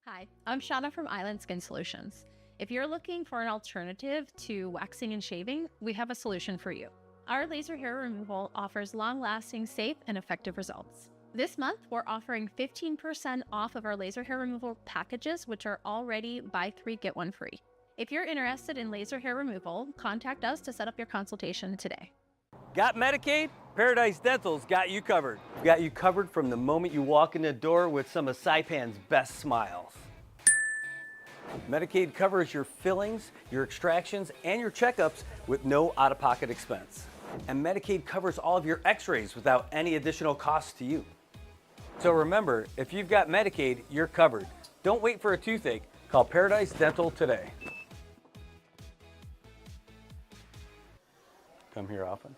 Hi, I'm Shauna from Island Skin Solutions. If you're looking for an alternative to waxing and shaving, we have a solution for you. Our laser hair removal offers long-lasting, safe, and effective results. This month, we're offering 15% off of our laser hair removal packages, which are already buy 3, get 1 free. If you're interested in laser hair removal, contact us to set up your consultation today. Got Medicaid? Paradise Dental's got you covered. We've got you covered from the moment you walk in the door with some of Saipan's best smiles. Medicaid covers your fillings, your extractions, and your checkups with no out-of-pocket expense. And Medicaid covers all of your x-rays without any additional cost to you. So remember, if you've got Medicaid, you're covered. Don't wait for a toothache. Call Paradise Dental today. Come here often.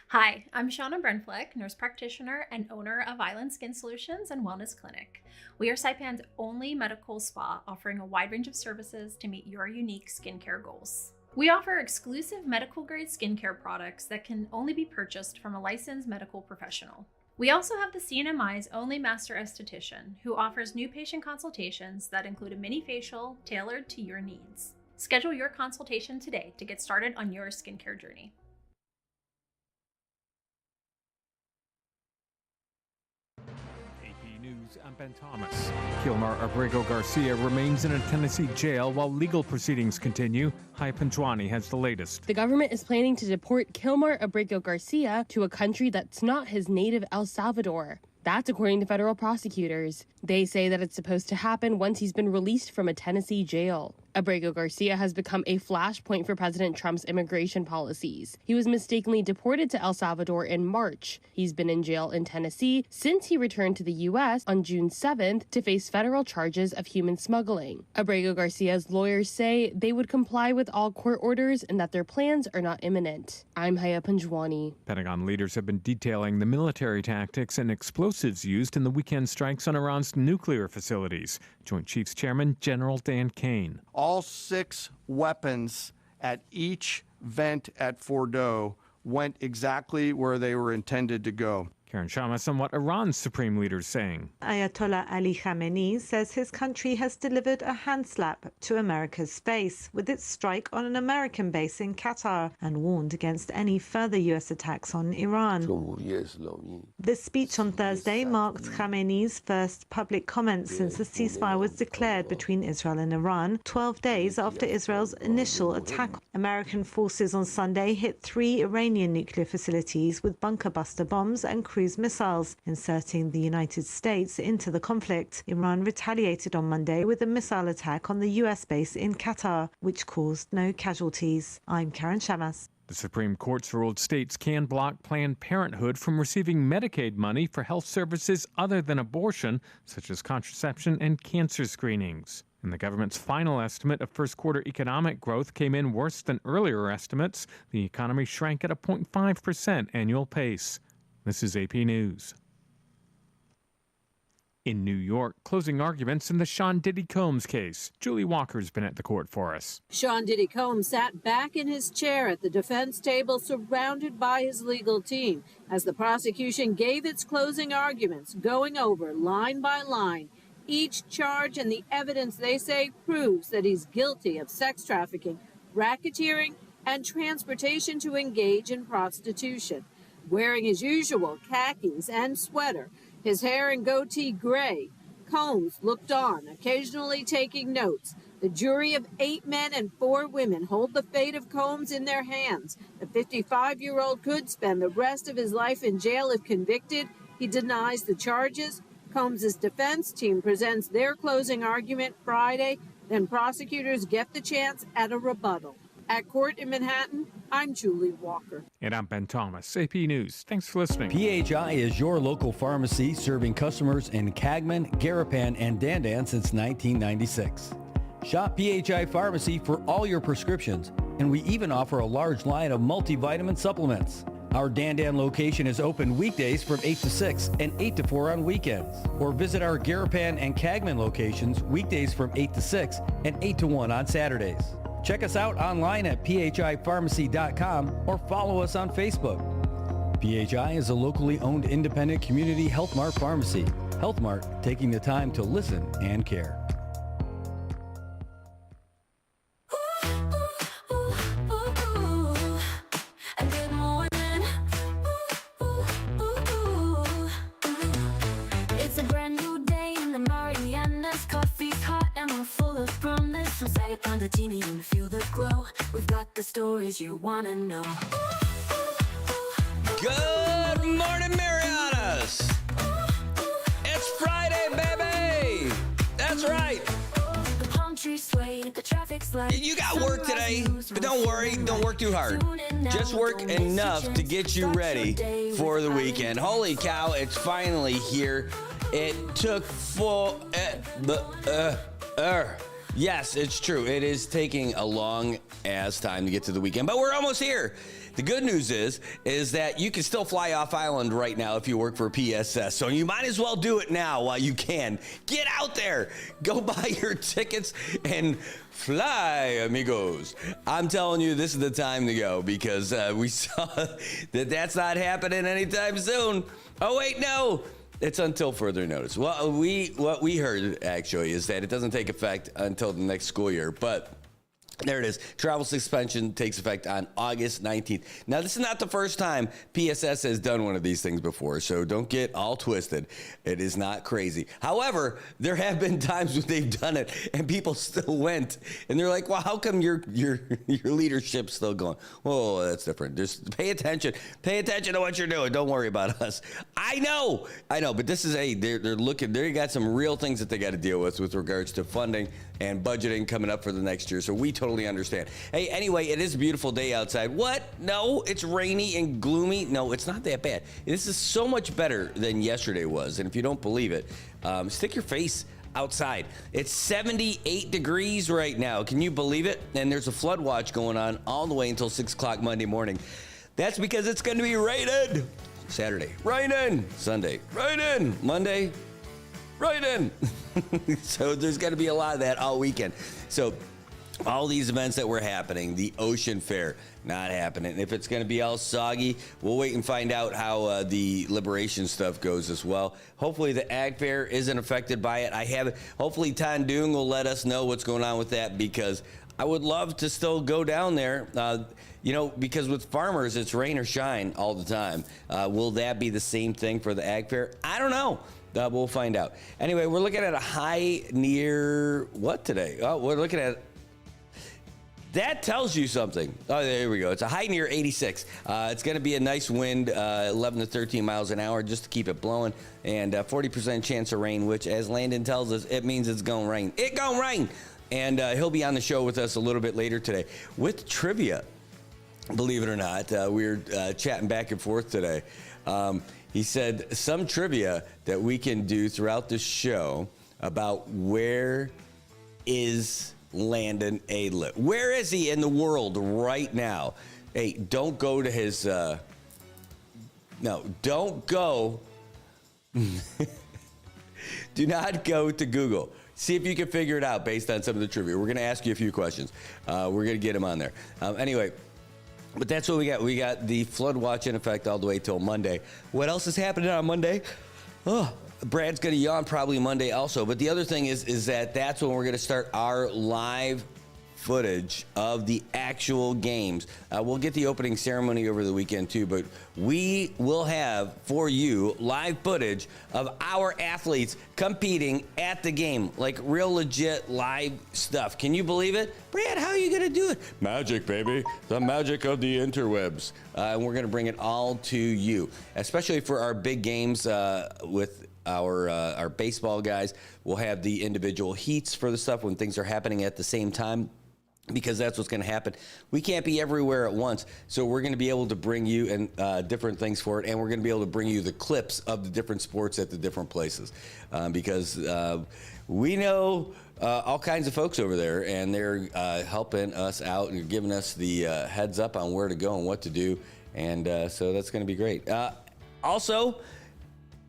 Hi, I'm Shauna Brenfleck, nurse practitioner and owner of Island Skin Solutions and Wellness Clinic. We are Saipan's only medical spa offering a wide range of services to meet your unique skincare goals. We offer exclusive medical grade skincare products that can only be purchased from a licensed medical professional. We also have the CNMI's only master esthetician who offers new patient consultations that include a mini facial tailored to your needs. Schedule your consultation today to get started on your skincare journey. News, I'm Ben Thomas. Kilmar Abrego Garcia remains in a Tennessee jail while legal proceedings continue. Hai Panjwani has the latest. The government is planning to deport Kilmar Abrego Garcia to a country that's not his native El Salvador. That's according to federal prosecutors. They say that it's supposed to happen once he's been released from a Tennessee jail. Abrego Garcia has become a flashpoint for President Trump's immigration policies. He was mistakenly deported to El Salvador in March. He's been in jail in Tennessee since he returned to the U.S. on June 7th to face federal charges of human smuggling. Abrego Garcia's lawyers say they would comply with all court orders and that their plans are not imminent. I'm Haya Panjwani. Pentagon leaders have been detailing the military tactics and explosives used in the weekend strikes on Iran's nuclear facilities. Joint Chiefs Chairman General Dan Kane. All 6 weapons at each vent at Fordo went exactly where they were intended to go. Karen Shamas on what Iran's supreme leader is saying. Ayatollah Ali Khamenei says his country has delivered a hand slap to America's space with its strike on an American base in Qatar and warned against any further U.S. attacks on Iran. The speech on Thursday marked Khamenei's first public comments since the ceasefire was declared between Israel and Iran, 12 days after Israel's initial attack. American forces on Sunday hit 3 Iranian nuclear facilities with bunker buster bombs and cruise missiles, inserting the United States into the conflict. Iran retaliated on Monday with a missile attack on the U.S. base in Qatar, which caused no casualties. I'm Karen Shamas. The Supreme Court's ruled states can block Planned Parenthood from receiving Medicaid money for health services other than abortion, such as contraception and cancer screenings. And the government's final estimate of first quarter economic growth came in worse than earlier estimates. The economy shrank at a 0.5% annual pace. This is AP News. In New York, closing arguments in the Sean Diddy Combs case. Julie Walker's been at the court for us. Sean Diddy Combs sat back in his chair at the defense table, surrounded by his legal team, as the prosecution gave its closing arguments, going over line by line each charge and the evidence they say proves that he's guilty of sex trafficking, racketeering, and transportation to engage in prostitution. Wearing his usual khakis and sweater, his hair and goatee gray, Combs looked on, occasionally taking notes. The jury of 8 men and 4 women hold the fate of Combs in their hands. The 55-year-old could spend the rest of his life in jail if convicted. He denies the charges. Combs' defense team presents their closing argument Friday. Then prosecutors get the chance at a rebuttal. At court in Manhattan, I'm Julie Walker. And I'm Ben Thomas, AP News. Thanks for listening. PHI is your local pharmacy serving customers in Cagman, Garapan, and Dandan since 1996. Shop PHI Pharmacy for all your prescriptions, and we even offer a large line of multivitamin supplements. Our Dandan location is open weekdays from 8 to 6 and 8 to 4 on weekends. Or visit our Garapan and Cagman locations weekdays from 8 to 6 and 8 to 1 on Saturdays. Check us out online at phipharmacy.com or follow us on Facebook. PHI is a locally owned independent community Health Mart pharmacy. Health Mart, taking the time to listen and care. It's a brand new day in the Marianas. Coffee's hot and we're full of promise. So say it on the teeny and feel the glow. We've got the stories you want to know. Good morning, Marianas! It's Friday, baby! That's right! The palm trees sway, the traffic's light. You got work today, but don't worry, don't work too hard. Just work enough to get you ready for the weekend. Holy cow, it's finally here. It took yes, it's true. It is taking a long ass time to get to the weekend, but we're almost here. The good news is that you can still fly off island right now if you work for PSS. So you might as well do it now while you can. Get out there, go buy your tickets and fly, amigos. I'm telling you, this is the time to go because we saw that that's not happening anytime soon. Oh wait, no. It's until further notice. Well, what we heard actually is that it doesn't take effect until the next school year, but There it is. Travel suspension takes effect on August 19th. Now, this is not the first time PSS has done one of these things before, so don't get all twisted. It is not crazy. However, there have been times when they've done it and people still went, and they're like, well, how come your leadership's still going? Whoa, that's different. Just pay attention. Pay attention to what you're doing. Don't worry about us. I know, but this is they're looking, they got some real things that they got to deal with regards to funding and budgeting coming up for the next year. So we totally understand. Hey, anyway, it is a beautiful day outside. What? No, it's rainy and gloomy. No, it's not that bad. This is so much better than yesterday was. And if you don't believe it, stick your face outside. It's 78 degrees right now. Can you believe it? And there's a flood watch going on all the way until 6 o'clock Monday morning. That's because it's going to be raining Saturday, raining Sunday, raining Monday, raining. So there's going to be a lot of that all weekend. So all these events that were happening, the Ocean Fair, not happening. If it's going to be all soggy, we'll wait and find out how the Liberation stuff goes as well. Hopefully the Ag Fair isn't affected by it. Hopefully Tandoong will let us know what's going on with that, because I would love to still go down there, because with farmers, it's rain or shine all the time. Will that be the same thing for the Ag Fair? I don't know. We'll find out. Anyway, we're looking at a high near what today? Oh, we're looking at, that tells you something. Oh, there we go. It's a high near 86. It's going to be a nice wind, 11 to 13 miles an hour, just to keep it blowing, and 40% chance of rain, which, as Landon tells us, it means it's going to rain. It going to rain. And he'll be on the show with us a little bit later today with trivia. Believe it or not, we were chatting back and forth today. He said some trivia that we can do throughout the show about where is Landon Adlet. Where is he in the world right now? Hey, don't go to his, don't go. Do not go to Google. See if you can figure it out based on some of the trivia. We're going to ask you a few questions. We're going to get him on there. Anyway, but that's what we got. We got the flood watch in effect all the way till Monday. What else is happening on Monday? Oh, Brad's going to yawn probably Monday also. But the other thing is that's when we're going to start our live footage of the actual games. We'll get the opening ceremony over the weekend too, but we will have for you live footage of our athletes competing at the game, like real legit live stuff. Can you believe it? Brad, how are you going to do it? Magic, baby. The magic of the interwebs. And we're going to bring it all to you, especially for our big games with our baseball guys. We'll have the individual heats for the stuff when things are happening at the same time, because that's what's going to happen. We can't be everywhere at once, so we're going to be able to bring you and different things for it, and we're going to be able to bring you the clips of the different sports at the different places, because we know all kinds of folks over there, and they're helping us out and giving us the heads up on where to go and what to do, and so that's going to be great. Also,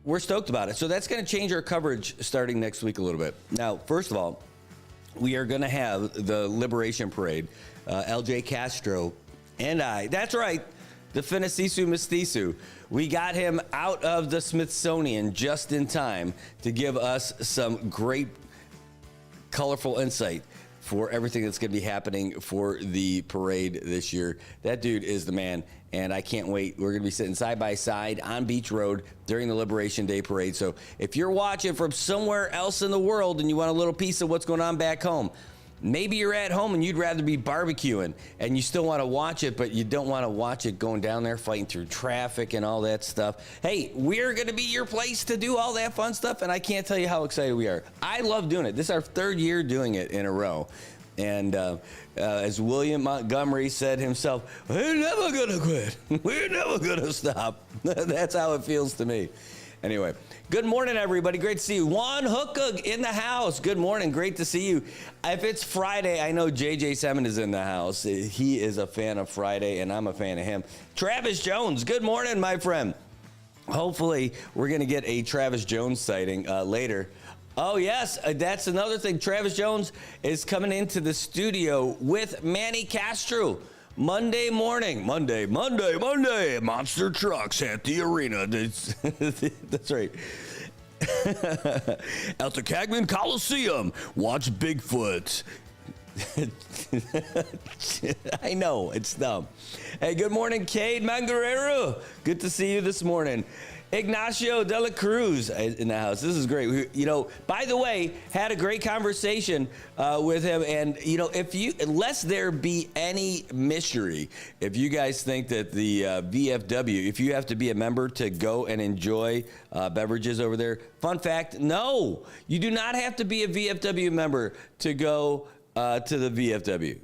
we're stoked about it. So that's going to change our coverage starting next week a little bit. Now, first of all, we are going to have the Liberation Parade. LJ Castro and I, that's right, the Finicisu Mestizu. We got him out of the Smithsonian just in time to give us some great, colorful insight for everything that's going to be happening for the parade this year. That dude is the man, and I can't wait. We're going to be sitting side by side on Beach Road during the Liberation Day Parade. So if you're watching from somewhere else in the world and you want a little piece of what's going on back home, maybe you're at home and you'd rather be barbecuing and you still want to watch it, but you don't want to watch it going down there fighting through traffic and all that stuff. Hey, we're going to be your place to do all that fun stuff, and I can't tell you how excited we are. I love doing it. This is our third year doing it in a row. And as William Montgomery said himself, we're never going to quit. We're never going to stop. That's how it feels to me. Anyway, good morning, everybody. Great to see you. Juan Hookug in the house. Good morning. Great to see you. If it's Friday, I know JJ Semin is in the house. He is a fan of Friday, and I'm a fan of him. Travis Jones, good morning, my friend. Hopefully, we're going to get a Travis Jones sighting later. Oh, yes, that's another thing. Travis Jones is coming into the studio with Manny Castro. Monday morning, Monday, monster trucks at the arena. That's right. At the Cagman Coliseum, watch Bigfoot I know, it's dumb. Hey, good morning, Cade Manguerrero. Good to see you this morning. Ignacio de la Cruz in the house. This is great. By the way, had a great conversation with him. And, unless there be any mystery, if you guys think that the VFW, if you have to be a member to go and enjoy beverages over there, fun fact, no, you do not have to be a VFW member to go to the VFW.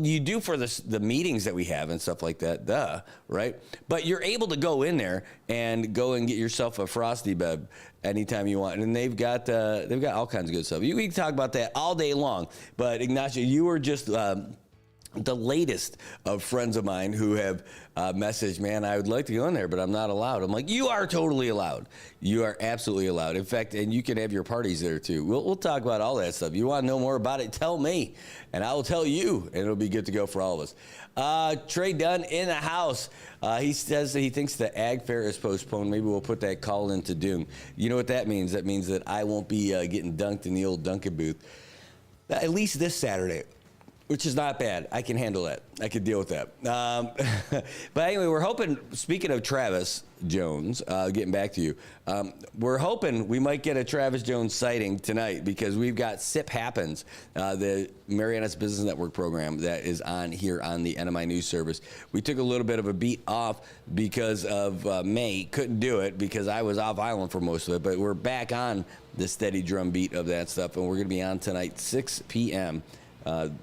You do for the meetings that we have and stuff like that, right? But you're able to go in there and go and get yourself a Frosty Bev anytime you want. And they've got all kinds of good stuff. We can talk about that all day long. But Ignacio, you were just the latest of friends of mine who have messaged, man, I would like to go in there, but I'm not allowed. I'm like, you are totally allowed. You are absolutely allowed. In fact, and you can have your parties there too. We'll talk about all that stuff. You want to know more about it, tell me, and I will tell you, and it'll be good to go for all of us. Trey Dunn in the house. He says that he thinks the Ag Fair is postponed. Maybe we'll put that call into Doom. You know what that means? That means that I won't be getting dunked in the old Dunkin' booth, at least this Saturday. Which is not bad. I can handle that. I can deal with that. But anyway, we're hoping, speaking of Travis Jones, getting back to you, we're hoping we might get a Travis Jones sighting tonight because we've got SIP Happens, the Marianas Business Network program that is on here on the NMI News Service. We took a little bit of a beat off because of May. Couldn't do it because I was off island for most of it, but we're back on the steady drum beat of that stuff, and we're going to be on tonight, 6 p.m.,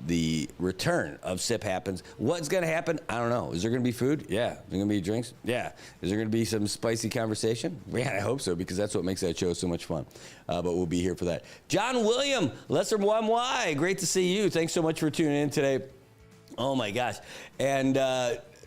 the return of SIP Happens. What's going to happen? I don't know. Is there going to be food? Yeah. Is there going to be drinks? Yeah. Is there going to be some spicy conversation? Yeah, I hope so, because that's what makes that show so much fun. But we'll be here for that. John William, Lesser 1Y, great to see you. Thanks so much for tuning in today. Oh, my gosh. And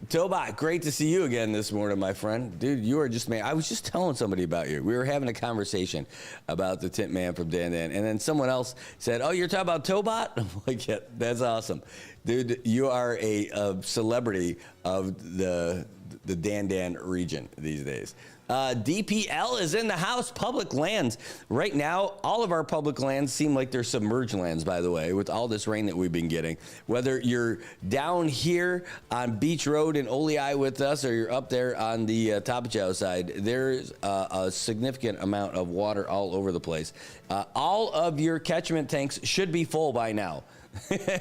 Tobot, great to see you again this morning, my friend. Dude, you are just, man, I was just telling somebody about you. We were having a conversation about the Tint Man from Dan Dan, and then someone else said, oh, you're talking about Tobot? I'm like, yeah, that's awesome. Dude, you are a celebrity of the Dan Dan region these days. DPL is in the house. Public lands. Right now, all of our public lands seem like they're submerged lands, by the way, with all this rain that we've been getting. Whether you're down here on Beach Road in Oleai with us or you're up there on the Tapachow side, there's a significant amount of water all over the place. All of your catchment tanks should be full by now.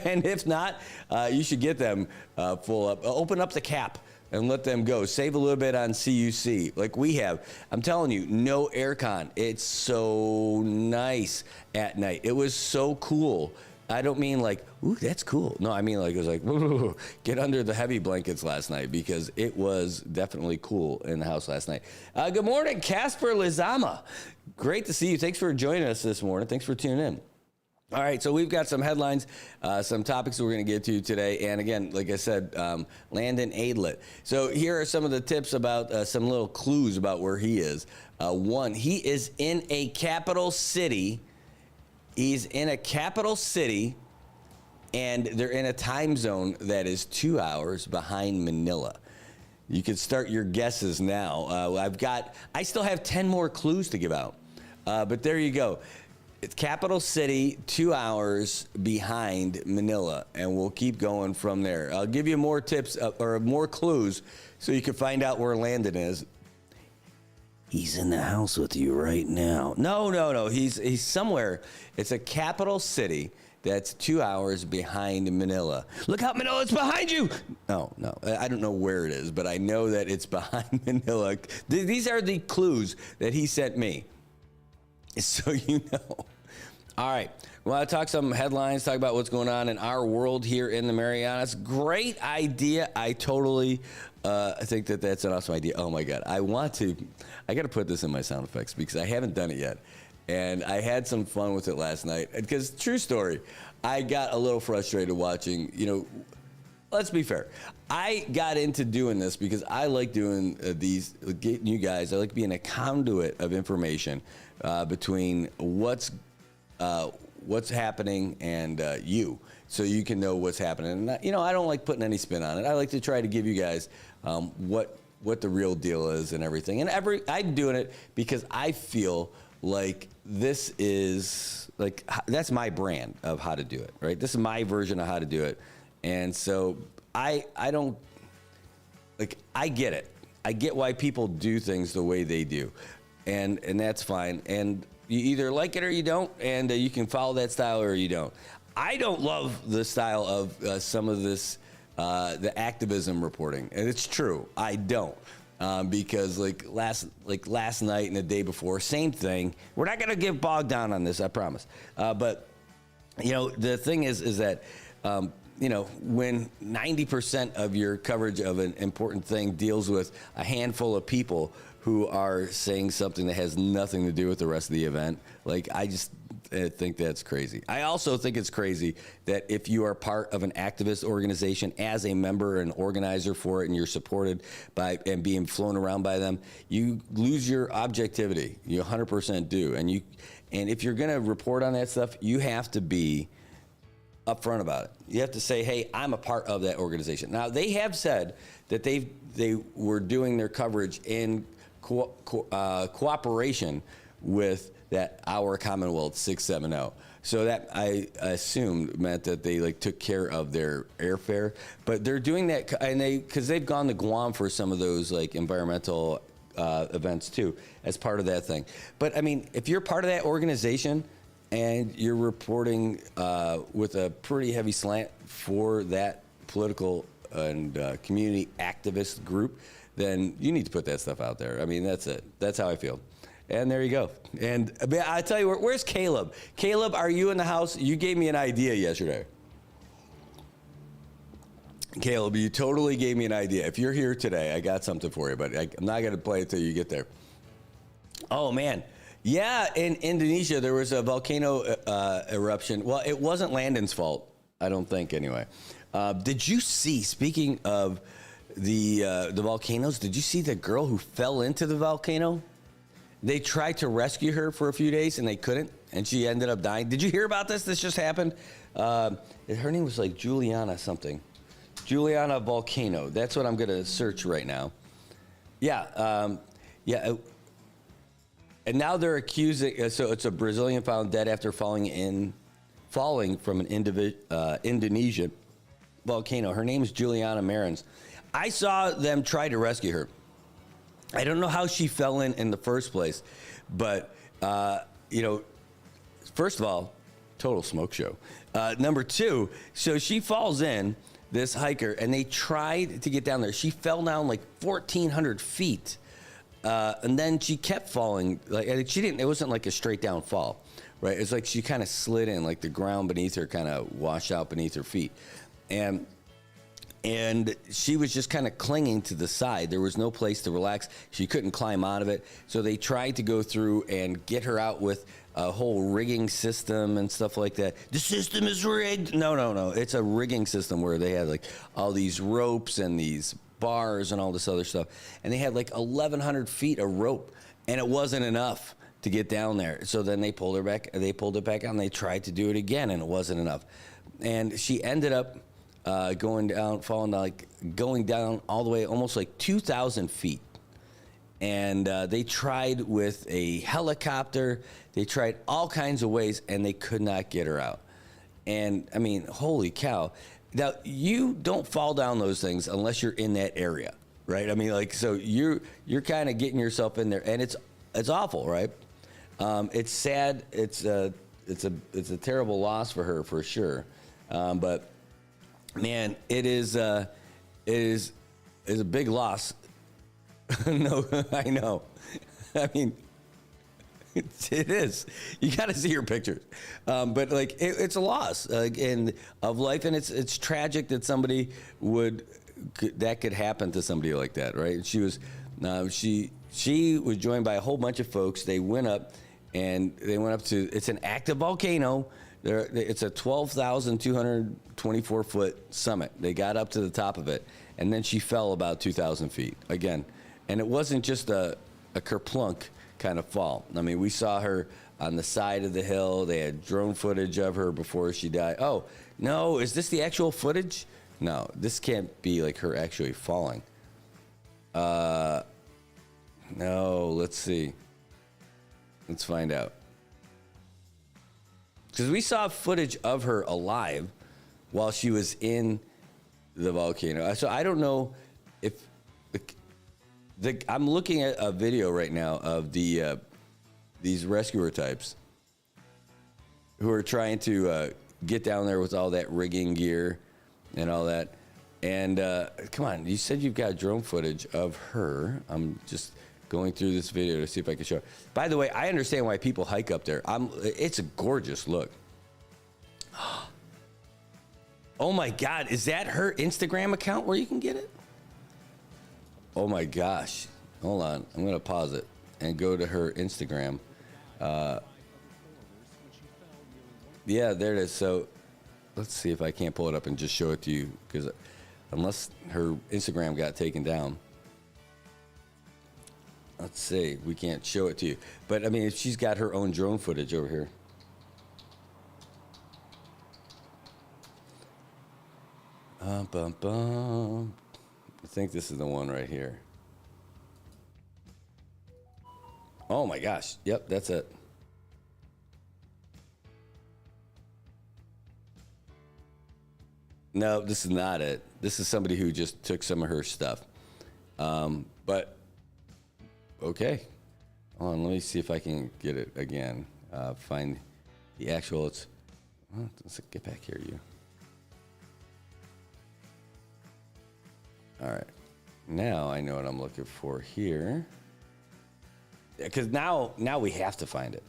And if not, you should get them full up. Open up the cap and let them go. Save a little bit on CUC like we have. I'm telling you, no aircon. It's so nice at night. It was so cool. I don't mean like, ooh, that's cool. No, I mean like, it was like, ooh, get under the heavy blankets last night because it was definitely cool in the house last night. Good morning, Casper Lizama. Great to see you. Thanks for joining us this morning. Thanks for tuning in. All right, so we've got some headlines, some topics we're going to get to today. And again, like I said, Landon Aidlet. So here are some of the tips about some little clues about where he is. One, he is in a capital city. He's in a capital city, and they're in a time zone that is 2 hours behind Manila. You can start your guesses now. I still have 10 more clues to give out. But there you go. It's capital city, 2 hours behind Manila, and we'll keep going from there. I'll give you more tips or more clues so you can find out where Landon is. He's in the house with you right now. No. He's somewhere. It's a capital city that's 2 hours behind Manila. Look out, Manila, it's behind you. No. I don't know where it is, but I know that it's behind Manila. These are the clues that he sent me, so you know. All right. We want to talk some headlines, talk about what's going on in our world here in the Marianas. Great idea. I totally think that that's an awesome idea. Oh, my God. I got to put this in my sound effects because I haven't done it yet. And I had some fun with it last night. Because, true story, I got a little frustrated watching, let's be fair. I got into doing this because I like doing these, getting you guys, I like being a conduit of information between what's happening and you, so you can know what's happening. And I don't like putting any spin on it. I like to try to give you guys what the real deal is and everything. And I'm doing it because I feel like this is like that's my brand of how to do it, right? This is my version of how to do it, and so I don't like I get it. I get why people do things the way they do, and that's fine. And you either like it or you don't, and you can follow that style or you don't. I don't love the style of some of this, the activism reporting, and it's true. I don't. Because last night and the day before, same thing. We're not going to get bogged down on this, I promise. But the thing is that when 90% of your coverage of an important thing deals with a handful of people who are saying something that has nothing to do with the rest of the event, I just think that's crazy. I also think it's crazy that if you are part of an activist organization as a member and organizer for it, and you're supported by and being flown around by them, you lose your objectivity. You 100% do. And if you're going to report on that stuff, you have to be upfront about it. You have to say, hey, I'm a part of that organization. Now, they have said that they were doing their coverage in cooperation with that Our Commonwealth 670. So that I assumed meant that they took care of their airfare, but they're doing that and because they've gone to Guam for some of those environmental events too as part of that thing. But I mean, if you're part of that organization and you're reporting with a pretty heavy slant for that political and community activist group, then you need to put that stuff out there. I mean, that's it. That's how I feel. And there you go. And I tell you, where's Caleb? Caleb, are you in the house? You gave me an idea yesterday. Caleb, you totally gave me an idea. If you're here today, I got something for you, but I'm not going to play it till you get there. Oh, man. Yeah, in Indonesia, there was a volcano eruption. Well, it wasn't Landon's fault, I don't think, anyway. Did you see, speaking of the volcanoes, did you see the girl who fell into the volcano? They tried to rescue her for a few days, and they couldn't, and she ended up dying. Did you hear about this? This just happened. Her name was Juliana something. Juliana Volcano. That's what I'm going to search right now. Yeah. And now they're accusing, so it's a Brazilian found dead after falling from an Indonesian volcano. Her name is Juliana Marianas. I saw them try to rescue her. I don't know how she fell in the first place, but, first of all, total smoke show. Number two, so she falls in, this hiker, and they tried to get down there. She fell down 1,400 feet, and then she kept falling. It wasn't a straight down fall, right? It's she kind of slid in, the ground beneath her kind of washed out beneath her feet. And she was just kind of clinging to the side. There was no place to relax. She couldn't climb out of it. So they tried to go through and get her out with a whole rigging system and stuff like that. The system is rigged. No. It's a rigging system where they had all these ropes and these bars and all this other stuff. And they had 1,100 feet of rope, and it wasn't enough to get down there. So then they pulled her back. They pulled it back out, and they tried to do it again, and it wasn't enough. And she ended up going down all the way almost 2,000 feet. And they tried with a helicopter. They tried all kinds of ways, and they could not get her out. And I mean, holy cow. Now, you don't fall down those things unless you're in that area, right? I mean, so you're kind of getting yourself in there, and it's awful, right? It's sad. It's a terrible loss for her, for sure. But man, it is a big loss. No, I know. I mean, it is. You got to see her pictures. But it's a loss of life, and it's tragic that somebody that could happen to somebody like that, right? She was joined by a whole bunch of folks. They went up to. It's an active volcano. It's a 12,224 foot summit. They got up to the top of it, and then she fell about 2,000 feet again. And it wasn't just a kerplunk kind of fall. I mean, we saw her on the side of the hill. They had drone footage of her before she died. Oh, no, is this the actual footage? No, this can't be her actually falling. No, let's see. Let's find out. Because we saw footage of her alive while she was in the volcano. So I don't know if I'm looking at a video right now of these rescuer types who are trying to get down there with all that rigging gear and all that. And come on, you said you've got drone footage of her. I'm just going through this video to see if I can show it. By the way, I understand why people hike up there. It's a gorgeous look. Oh my God, is that her Instagram account where you can get it? Oh my gosh. Hold on, I'm gonna pause it and go to her Instagram. Yeah, there it is. So let's see if I can't pull it up and just show it to you, because unless her Instagram got taken down. Let's see, we can't show it to you. But I mean, if she's got her own drone footage over here. Bum, bum. I think this is the one right here. Oh my gosh. Yep, that's it. No, this is not it. This is somebody who just took some of her stuff. But, okay. Hold on, let me see if I can get it again. Find the actual, let's get back here, you. All right. Now I know what I'm looking for here. Because now we have to find it.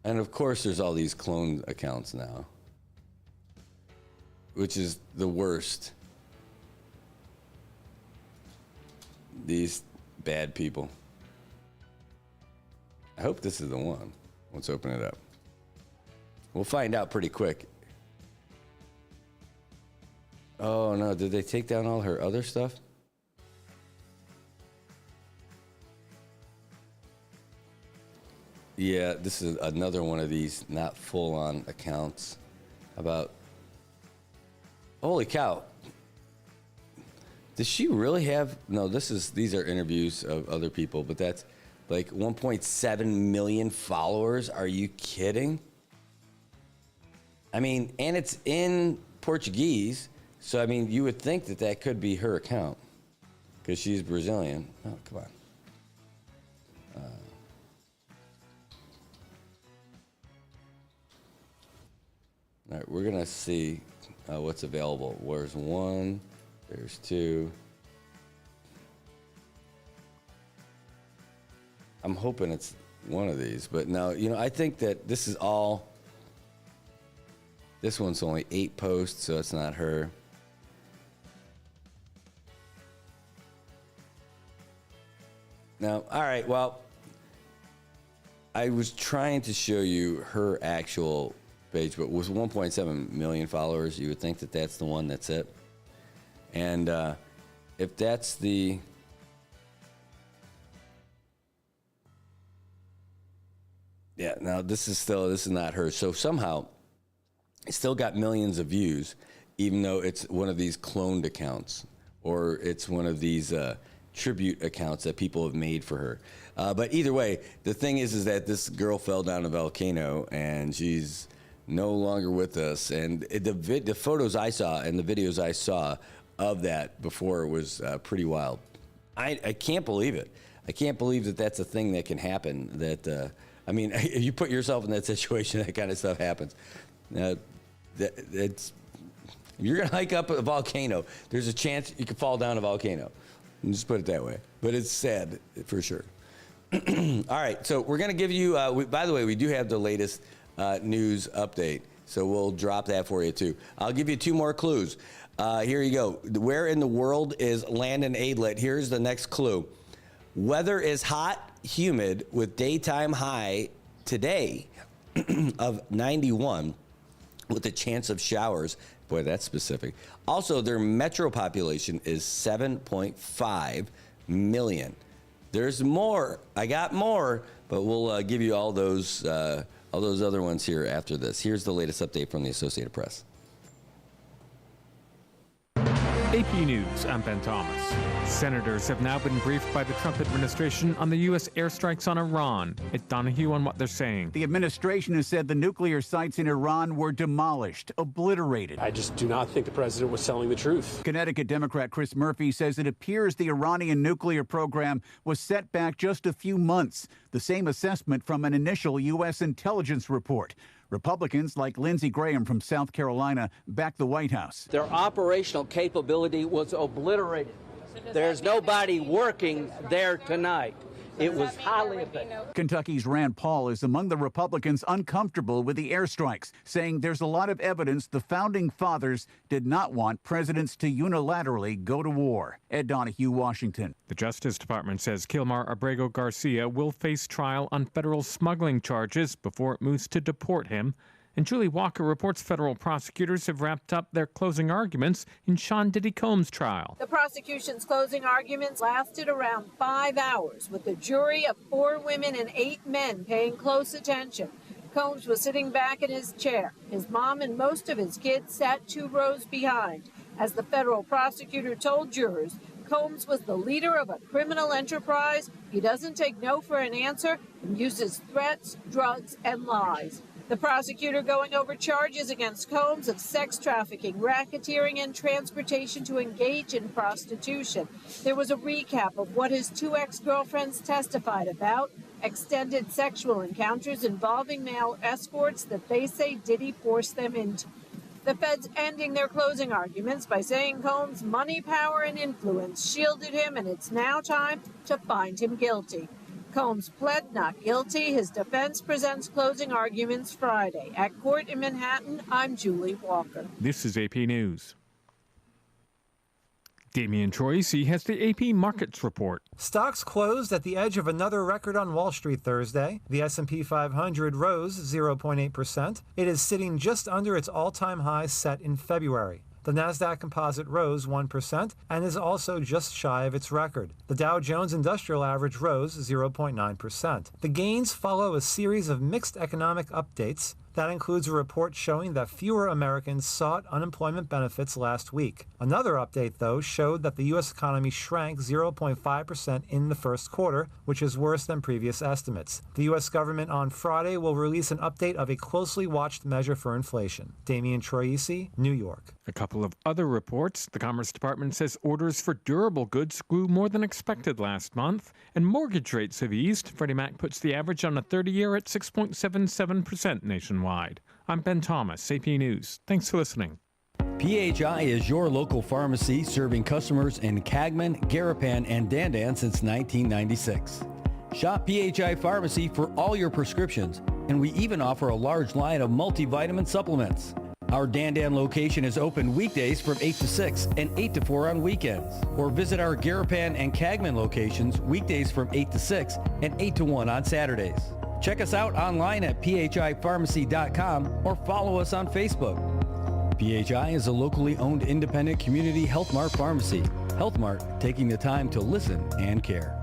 And of course, there's all these cloned accounts now, which is the worst. These bad people. I hope this is the one. Let's open it up. We'll find out pretty quick. Oh no, did they take down all her other stuff? Yeah, this is another one of these not full-on accounts. About, holy cow. Does she really have, no, these are interviews of other people, but that's like 1.7 million followers. Are you kidding? I mean, and it's in Portuguese. So, I mean, you would think that that could be her account because she's Brazilian. Oh, come on. All right, we're going to see what's available. There's one, there's two. I'm hoping it's one of these, but no, I think that this is all. This one's only 8 posts, so it's not her. Now, all right, well, I was trying to show you her actual page, but with 1.7 million followers, you would think that that's the one, that's it. And if that's the... Yeah, now this is not her. So somehow, it still got millions of views, even though it's one of these cloned accounts, or it's one of these tribute accounts that people have made for her. But either way, the thing is that this girl fell down a volcano, and she's no longer with us. And the photos I saw and the videos I saw of that before was pretty wild. I can't believe it. I can't believe that that's a thing that can happen. That I mean, if you put yourself in that situation, that kind of stuff happens. If you're gonna hike up a volcano, there's a chance you could fall down a volcano. Just put it that way. But it's sad for sure. All right, so we're gonna give you. By the way, we do have the latest news update, so we'll drop that for you too. I'll give you 2 more clues. Here you go. Where in the world is Landon Aidlet? Here's the next clue. Weather is hot, humid, with daytime high today of 91, with a chance of showers. Boy, that's specific. Also, their metro population is 7.5 million. There's more. I got more, but we'll give you all those other ones here after this. Here's the latest update from the Associated Press. AP News, I'm Ben Thomas. Senators have now been briefed by the Trump administration on the U.S. airstrikes on Iran. Ed Donahue on what they're saying. The administration has said the nuclear sites in Iran were demolished, obliterated. I just do not think the president was telling the truth. Connecticut Democrat Chris Murphy says it appears the Iranian nuclear program was set back just a few months, the same assessment from an initial U.S. intelligence report. Republicans like Lindsey Graham from South Carolina back the White House. Their operational capability was obliterated. There's nobody working there tonight. It was highly effective. Kentucky's Rand Paul is among the Republicans uncomfortable with the airstrikes, saying there's a lot of evidence the founding fathers did not want presidents to unilaterally go to war. Ed Donahue, Washington. The Justice Department says Kilmar Abrego Garcia will face trial on federal smuggling charges before it moves to deport him. And Julie Walker reports federal prosecutors have wrapped up their closing arguments in Sean Diddy Combs' trial. The prosecution's closing arguments lasted around 5 hours, with a jury of 4 women and 8 men paying close attention. Combs was sitting back in his chair. His mom and most of his kids sat 2 rows behind. As the federal prosecutor told jurors, Combs was the leader of a criminal enterprise. He doesn't take no for an answer and uses threats, drugs, and lies. The prosecutor going over charges against Combs of sex trafficking, racketeering, and transportation to engage in prostitution. There was a recap of what his 2 ex-girlfriends testified about, extended sexual encounters involving male escorts that they say Diddy forced them into. The feds ending their closing arguments by saying Combs' money, power, and influence shielded him, and it's now time to find him guilty. Combs pled not guilty. His defense presents closing arguments Friday. At court in Manhattan, I'm Julie Walker. This is AP News. Damian Troisi has the AP Markets Report. Stocks closed at the edge of another record on Wall Street Thursday. The S&P 500 rose 0.8%. It is sitting just under its all-time high set in February. The Nasdaq Composite rose 1% and is also just shy of its record. The Dow Jones Industrial Average rose 0.9%. The gains follow a series of mixed economic updates. That includes a report showing that fewer Americans sought unemployment benefits last week. Another update, though, showed that the U.S. economy shrank 0.5% in the first quarter, which is worse than previous estimates. The U.S. government on Friday will release an update of a closely watched measure for inflation. Damian Troisi, New York. A couple of other reports. The Commerce Department says orders for durable goods grew more than expected last month, and mortgage rates have eased. Freddie Mac puts the average on a 30-year at 6.77% nationwide. I'm Ben Thomas, AP News. Thanks for listening. PHI is your local pharmacy serving customers in Cagman, Garapan, and Dandan since 1996. Shop PHI Pharmacy for all your prescriptions, and we even offer a large line of multivitamin supplements. Our Dandan location is open weekdays from 8 to 6 and 8 to 4 on weekends. Or visit our Garapan and Cagman locations weekdays from 8 to 6 and 8 to 1 on Saturdays. Check us out online at phipharmacy.com or follow us on Facebook. PHI is a locally owned independent community Health Mart pharmacy. Health Mart, taking the time to listen and care.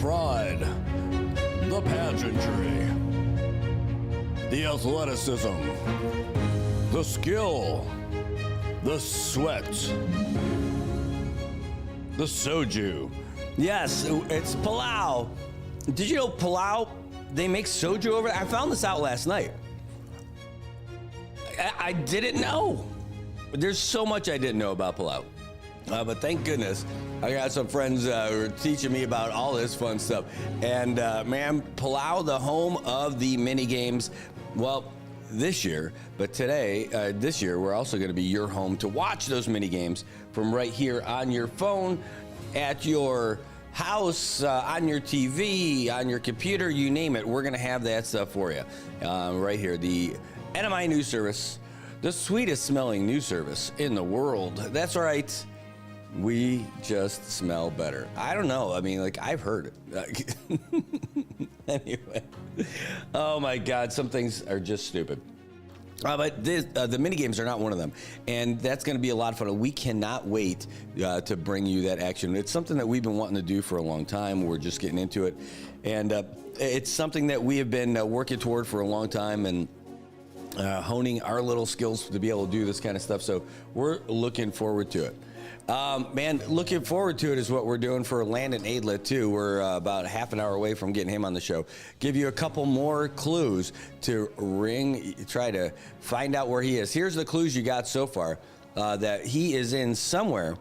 pride, the pageantry, the athleticism, the skill, the sweat, the soju. Yes, it's Palau. Did you know Palau, they make soju over there? I found this out last night. I didn't know. There's so much I didn't know about Palau. But thank goodness I got some friends who are teaching me about all this fun stuff. And man, Palau, the home of the mini games, well, this year, but today, this year, we're also going to be your home to watch those mini games from right here on your phone, at your house, on your TV, on your computer, you name it. We're going to have that stuff for you right here. The NMI News Service, the sweetest smelling news service in the world. That's right. We just smell better. I don't know. I mean, like, I've heard it. Anyway. Oh, my God. Some things are just stupid. But the mini games are not one of them. And that's going to be a lot of fun. We cannot wait to bring you that action. It's something that we've been wanting to do for a long time. We're just getting into it. And it's something that we have been working toward for a long time and honing our little skills to be able to do this kind of stuff. So we're looking forward to it. Man, looking forward to it is what we're doing for Landon Aidlet, too. We're about half an hour away from getting him on the show. Give you a couple more clues to try to find out where he is. Here's the clues you got so far, that he is in somewhere.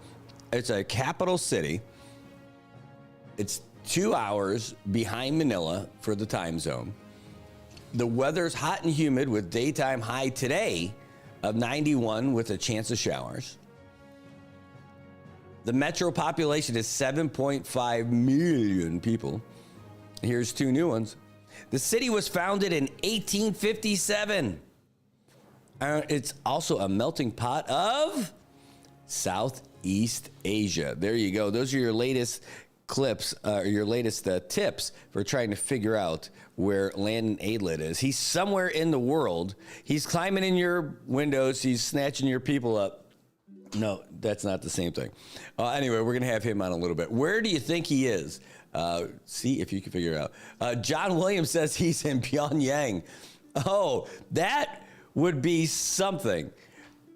It's a capital city. It's 2 hours behind Manila for the time zone. The weather's hot and humid with daytime high today of 91 with a chance of showers. The metro population is 7.5 million people. Here's two new ones. The city was founded in 1857. It's also a melting pot of Southeast Asia. There you go. Those are your latest clips, your latest tips for trying to figure out where Landon Aidlet is. He's somewhere in the world. He's climbing in your windows. He's snatching your people up. No, that's not the same thing. Anyway, we're going to have him on a little bit. Where do you think he is? See if you can figure it out. John Williams says he's in Pyongyang. Oh, that would be something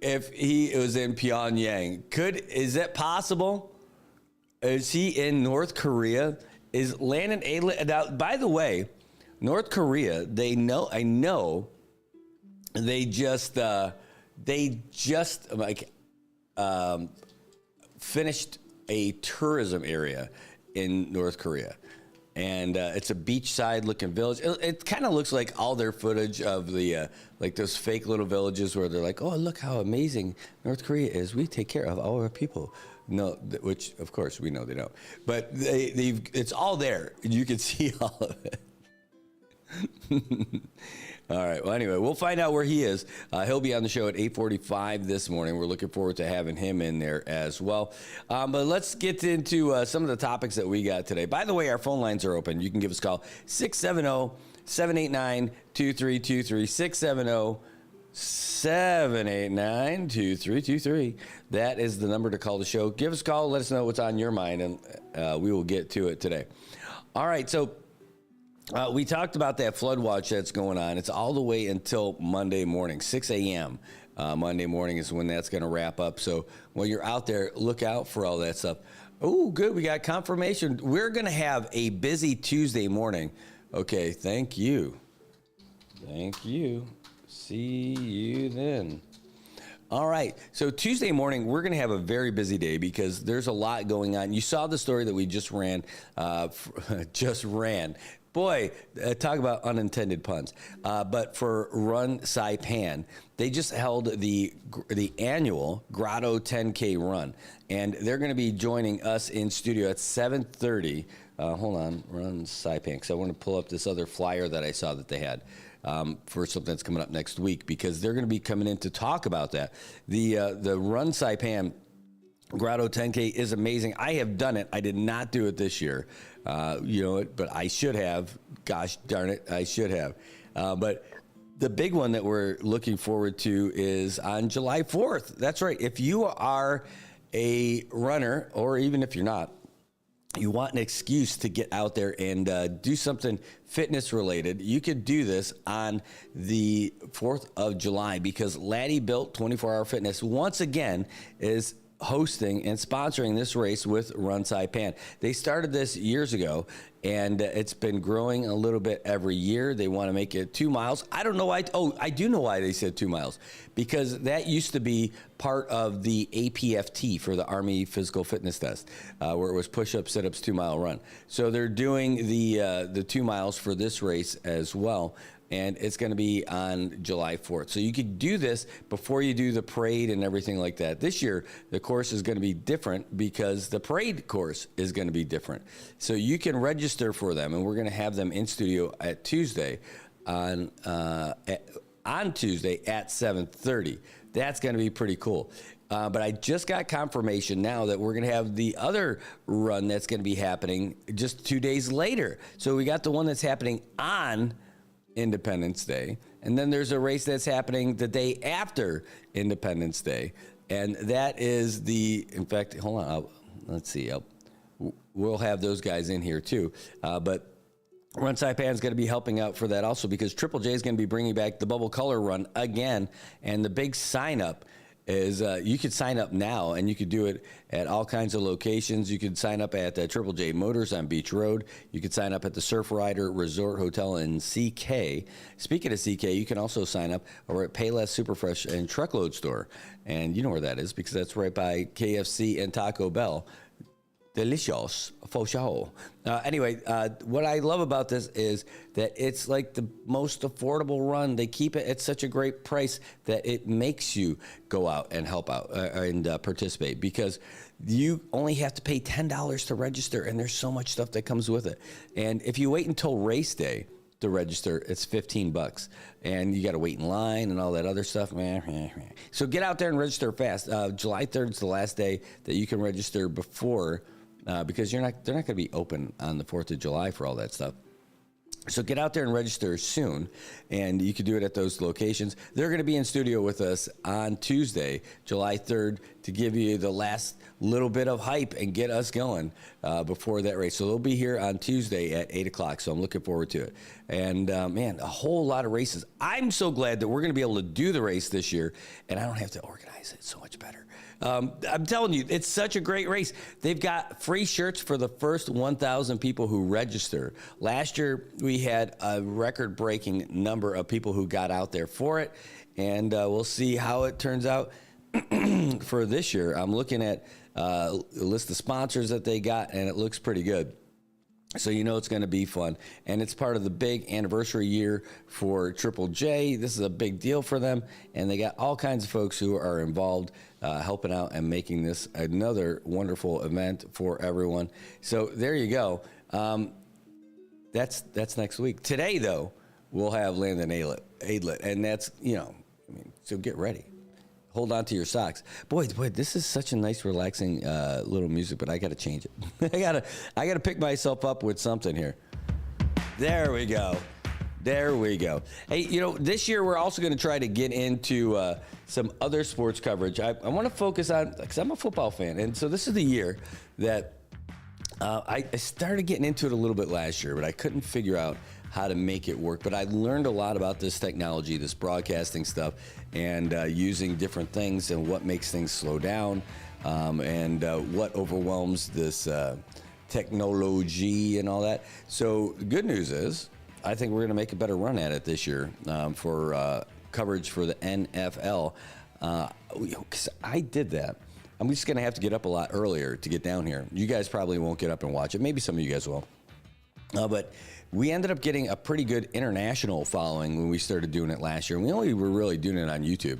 if he was in Pyongyang. Is that possible? Is he in North Korea? Is Landon Aidlet? Now, by the way, North Korea, I know they just finished a tourism area in North Korea. And it's a beachside looking village. It kind of looks like all their footage of the, like those fake little villages where they're like, oh, look how amazing North Korea is. We take care of all our people. No, which of course we know they don't. But it's all there. You can see all of it. All right. Well, anyway, we'll find out where he is. He'll be on the show at 8:45 this morning. We're looking forward to having him in there as well. But let's get into some of the topics that we got today. By the way, our phone lines are open. You can give us a call, 670-789-2323, 670-789-2323. That is the number to call the show. Give us a call. Let us know what's on your mind, and we will get to it today. All right. So we talked about that flood watch that's going on. It's all the way until Monday morning, 6 a.m. Monday morning is when that's going to wrap up. So when you're out there, look out for all that stuff. Oh, good. We got confirmation. We're going to have a busy Tuesday morning. Okay. Thank you. Thank you. See you then. All right. So Tuesday morning, we're going to have a very busy day because there's a lot going on. You saw the story that we just ran. Boy, talk about unintended puns. But for Run Saipan, they just held the annual Grotto 10K run, and they're going to be joining us in studio at 7:30. Hold on, Run Saipan, because I want to pull up this other flyer that I saw that they had for something that's coming up next week, because they're going to be coming in to talk about that. The Run Saipan Grotto 10K is amazing. I have done it. I did not do it this year. But I should have. Gosh darn it, I should have. But the big one that we're looking forward to is on July 4th. That's right. If you are a runner, or even if you're not, you want an excuse to get out there and do something fitness related, you could do this on the 4th of July, because Laddie Built 24 Hour Fitness once again is hosting and sponsoring this race with Run Saipan. They started this years ago, and it's been growing a little bit every year. They want to make it 2 miles. I don't know why. Oh, I do know why they said 2 miles, because that used to be part of the APFT for the Army Physical Fitness Test, where it was push-ups, sit-ups, 2 mile run. So they're doing the 2 miles for this race as well. And it's going to be on July 4th. So you could do this before you do the parade and everything like that. This year, the course is going to be different because the parade course is going to be different. So you can register for them, and we're going to have them in studio at Tuesday on Tuesday at 7:30. That's going to be pretty cool. But I just got confirmation now that we're going to have the other run that's going to be happening just 2 days later. So we got the one that's happening on Independence Day, and then there's a race that's happening the day after Independence Day, and that is in fact, hold on, let's see, we'll have those guys in here too, but Run Saipan is going to be helping out for that also, because Triple J is going to be bringing back the Bubble Color Run again, and the big sign up is you could sign up now, and you could do it at all kinds of locations. You could sign up at Triple J Motors on Beach Road. You could sign up at the Surf Rider Resort Hotel in CK. Speaking of CK, you can also sign up over at Payless Superfresh and Truckload Store. And you know where that is, because that's right by KFC and Taco Bell. Delicious, for sure. Anyway, what I love about this is that it's like the most affordable run. They keep it at such a great price that it makes you go out and help out and participate, because you only have to pay $10 to register, and there's so much stuff that comes with it. And if you wait until race day to register, it's $15, and you got to wait in line and all that other stuff. So get out there and register fast. July 3rd is the last day that you can register before. Because they're not going to be open on the 4th of July for all that stuff. So get out there and register soon, and you can do it at those locations. They're going to be in studio with us on Tuesday, July 3rd, to give you the last little bit of hype and get us going before that race. So they'll be here on Tuesday at 8 o'clock, so I'm looking forward to it. And, man, a whole lot of races. I'm so glad that we're going to be able to do the race this year, and I don't have to organize it so much better. I'm telling you, it's such a great race. They've got free shirts for the first 1,000 people who register. Last year, we had a record-breaking number of people who got out there for it, and we'll see how it turns out for this year. I'm looking at a list of sponsors that they got, and it looks pretty good. So you know it's going to be fun, and it's part of the big anniversary year for Triple J. This is a big deal for them, and they got all kinds of folks who are involved helping out and making this another wonderful event for everyone. So there you go. That's next week. Today, though, we'll have Landon Aidlet, and that's, so get ready. Hold on to your socks. Boy, this is such a nice, relaxing little music, but I got to change it. I gotta pick myself up with something here. There we go. Hey, this year we're also going to try to get into some other sports coverage. I want to focus on, because I'm a football fan, and so this is the year that I started getting into it a little bit last year, but I couldn't figure out how to make it work. But I learned a lot about this technology, this broadcasting stuff, and using different things and what makes things slow down, and what overwhelms this technology and all that. So the good news is, I think we're going to make a better run at it this year for coverage for the NFL. Because I did that. I'm just going to have to get up a lot earlier to get down here. You guys probably won't get up and watch it. Maybe some of you guys will. But we ended up getting a pretty good international following when we started doing it last year. And we only were really doing it on YouTube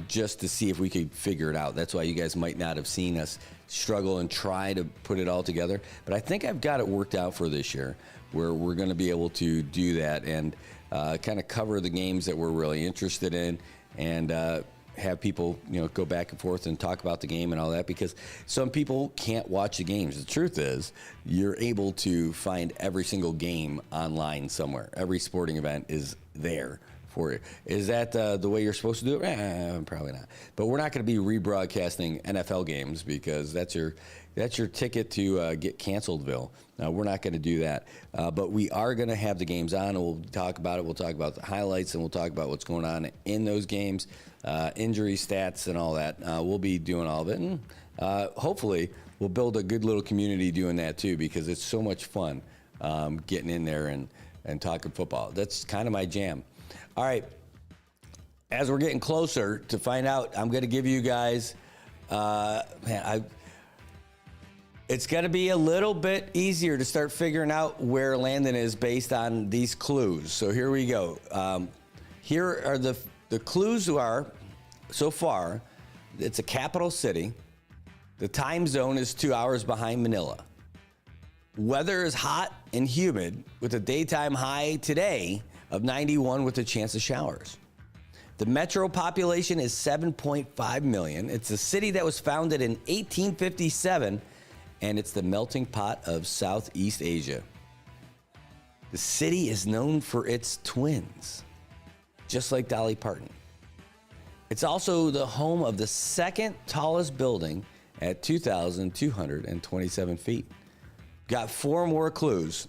just to see if we could figure it out. That's why you guys might not have seen us struggle and try to put it all together. But I think I've got it worked out for this year, where we're going to be able to do that and kind of cover the games that we're really interested in, and have people, go back and forth and talk about the game and all that, because some people can't watch the games. The truth is, you're able to find every single game online somewhere. Every sporting event is there for you. Is that the way you're supposed to do it? Probably not. But we're not going to be rebroadcasting NFL games, because that's your That's your ticket to get canceledville. Now, we're not going to do that, but we are going to have the games on, and we'll talk about it. We'll talk about the highlights, and we'll talk about what's going on in those games, injury stats, and all that. We'll be doing all of it, and hopefully we'll build a good little community doing that too, because it's so much fun getting in there and talking football. That's kind of my jam. All right, as we're getting closer to find out, I'm going to give you guys, it's going to be a little bit easier to start figuring out where Landon is based on these clues. So here we go. Here are the clues are, so far, it's a capital city. The time zone is 2 hours behind Manila. Weather is hot and humid with a daytime high today of 91 with a chance of showers. The metro population is 7.5 million. It's a city that was founded in 1857, and it's the melting pot of Southeast Asia. The city is known for its twins, just like Dolly Parton. It's also the home of the second tallest building at 2,227 feet. Got four more clues.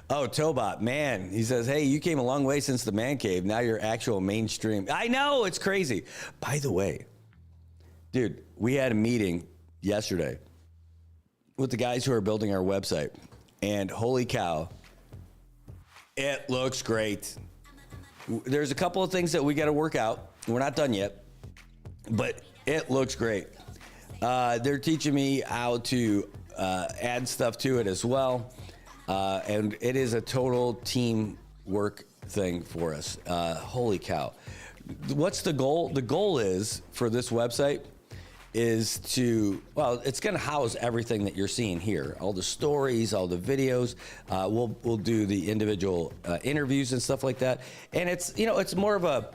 Oh, Tobot, man, he says, hey, you came a long way since the man cave. Now you're actual mainstream. I know, it's crazy. By the way, dude, we had a meeting yesterday with the guys who are building our website, and holy cow, it looks great. There's a couple of things that we got to work out. We're not done yet, but it looks great. They're teaching me how to add stuff to it as well. And it is a total team work thing for us. Holy cow. What's the goal? The goal is for this website is to, well, it's going to house everything that you're seeing here. All the stories, all the videos. We'll do the individual interviews and stuff like that. And it's, it's more of a,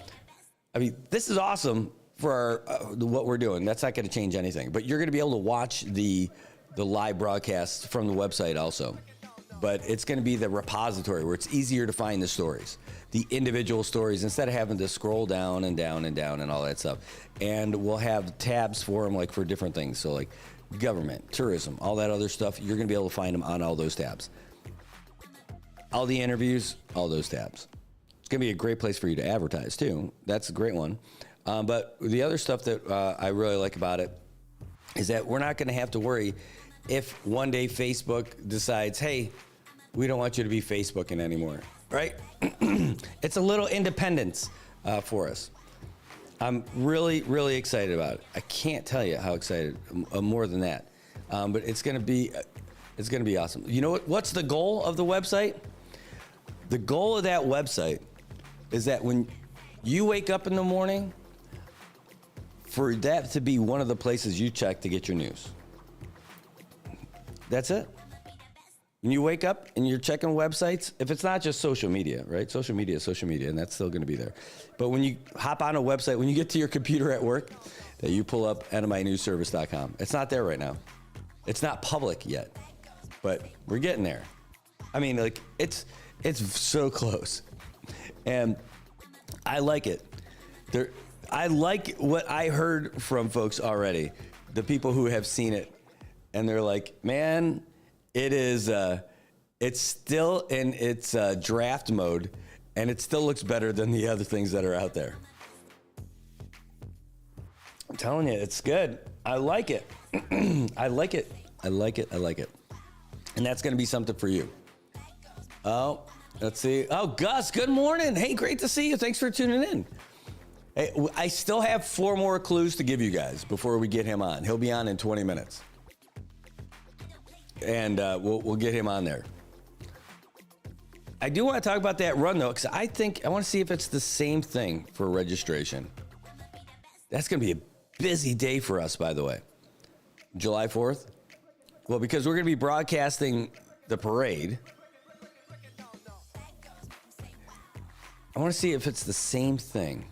I mean, this is awesome for what we're doing. That's not going to change anything. But you're going to be able to watch the live broadcast from the website also. But it's going to be the repository where it's easier to find the stories, the individual stories, instead of having to scroll down and down and down and all that stuff. And we'll have tabs for them, like for different things. So like government, tourism, all that other stuff, you're going to be able to find them on all those tabs. All the interviews, all those tabs. It's going to be a great place for you to advertise too. That's a great one. But the other stuff that I really like about it is that we're not going to have to worry if one day Facebook decides, hey, we don't want you to be Facebooking anymore, right? It's a little independence for us. I'm really, really excited about it. I can't tell you how excited, more than that. But it's gonna be awesome. You know what? What's the goal of the website? The goal of that website is that when you wake up in the morning, for that to be one of the places you check to get your news. That's it. When you wake up and you're checking websites, if it's not just social media, right? Social media is social media, and that's still going to be there. But when you hop on a website, when you get to your computer at work, that you pull up nminewsservice.com. It's not there right now. It's not public yet, but we're getting there. I mean, like, it's so close. And I like it. I like what I heard from folks already, the people who have seen it, and they're like, man, it is, it's still in its draft mode, and it still looks better than the other things that are out there. I'm telling you, it's good. I like it. I like it. I like it. I like it. And that's going to be something for you. Oh, let's see. Oh, Gus, good morning. Hey, great to see you. Thanks for tuning in. Hey, I still have 4 more clues to give you guys before we get him on. He'll be on in 20 minutes. And we'll get him on there. I do want to talk about that run, though, because I want to see if it's the same thing for registration. That's going to be a busy day for us, by the way. July 4th? Well, because we're going to be broadcasting the parade. I want to see if it's the same thing.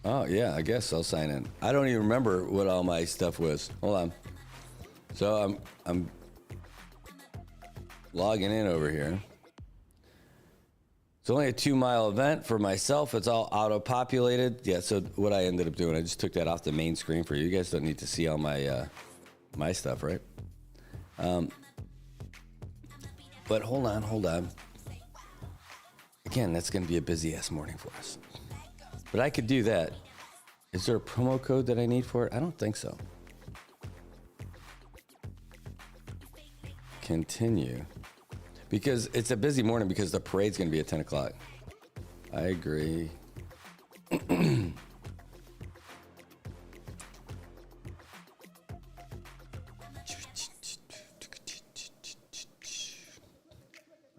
Oh, yeah, I guess I'll sign in. I don't even remember what all my stuff was. Hold on. So I'm logging in over here. It's only a 2-mile event for myself. It's all auto-populated. Yeah, so what I ended up doing, I just took that off the main screen for you. You guys don't need to see all my my stuff, right? But hold on. Again, that's going to be a busy-ass morning for us. But I could do that. Is there a promo code that I need for it? I don't think so. Continue. Because it's a busy morning because the parade's going to be at 10 o'clock. I agree.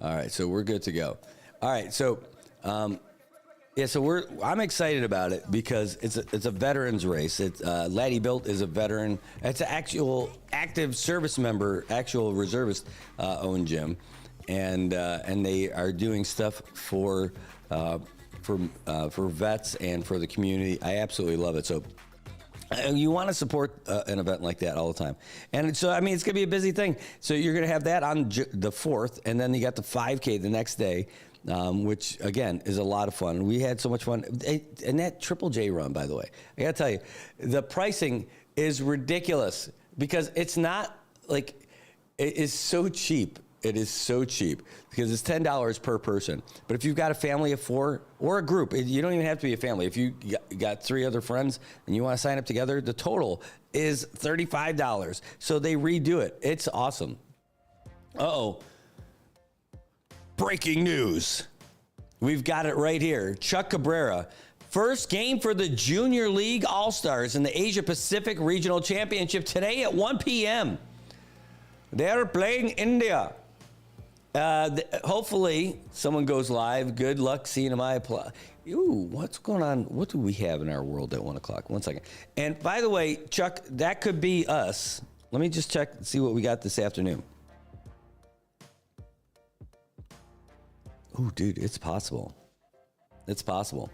All right, so we're good to go. All right, so I'm excited about it because it's a veterans race. Laddie Built is a veteran. It's an actual active service member, actual reservist owned gym, and they are doing stuff for vets and for the community. I absolutely love it. So you want to support an event like that all the time. And so, I mean, it's going to be a busy thing. So you're going to have that on the 4th, and then you got the 5K the next day, which, again, is a lot of fun. We had so much fun. And that Triple J run, by the way, I got to tell you, the pricing is ridiculous because it's not like, it is so cheap. It is so cheap because it's $10 per person. But if you've got a family of 4 or a group, you don't even have to be a family. If you got 3 other friends and you want to sign up together, the total is $35. So they redo it. It's awesome. Uh-oh. Breaking news. We've got it right here. Chuck Cabrera. First game for the Junior League All-Stars in the Asia Pacific Regional Championship today at 1 p.m. They are playing India. Hopefully someone goes live. Good luck seeing them. Ooh, what's going on? What do we have in our world at 1 o'clock? 1 second. And by the way, Chuck, that could be us. Let me just check and see what we got this afternoon. Ooh, dude, it's possible. It's possible.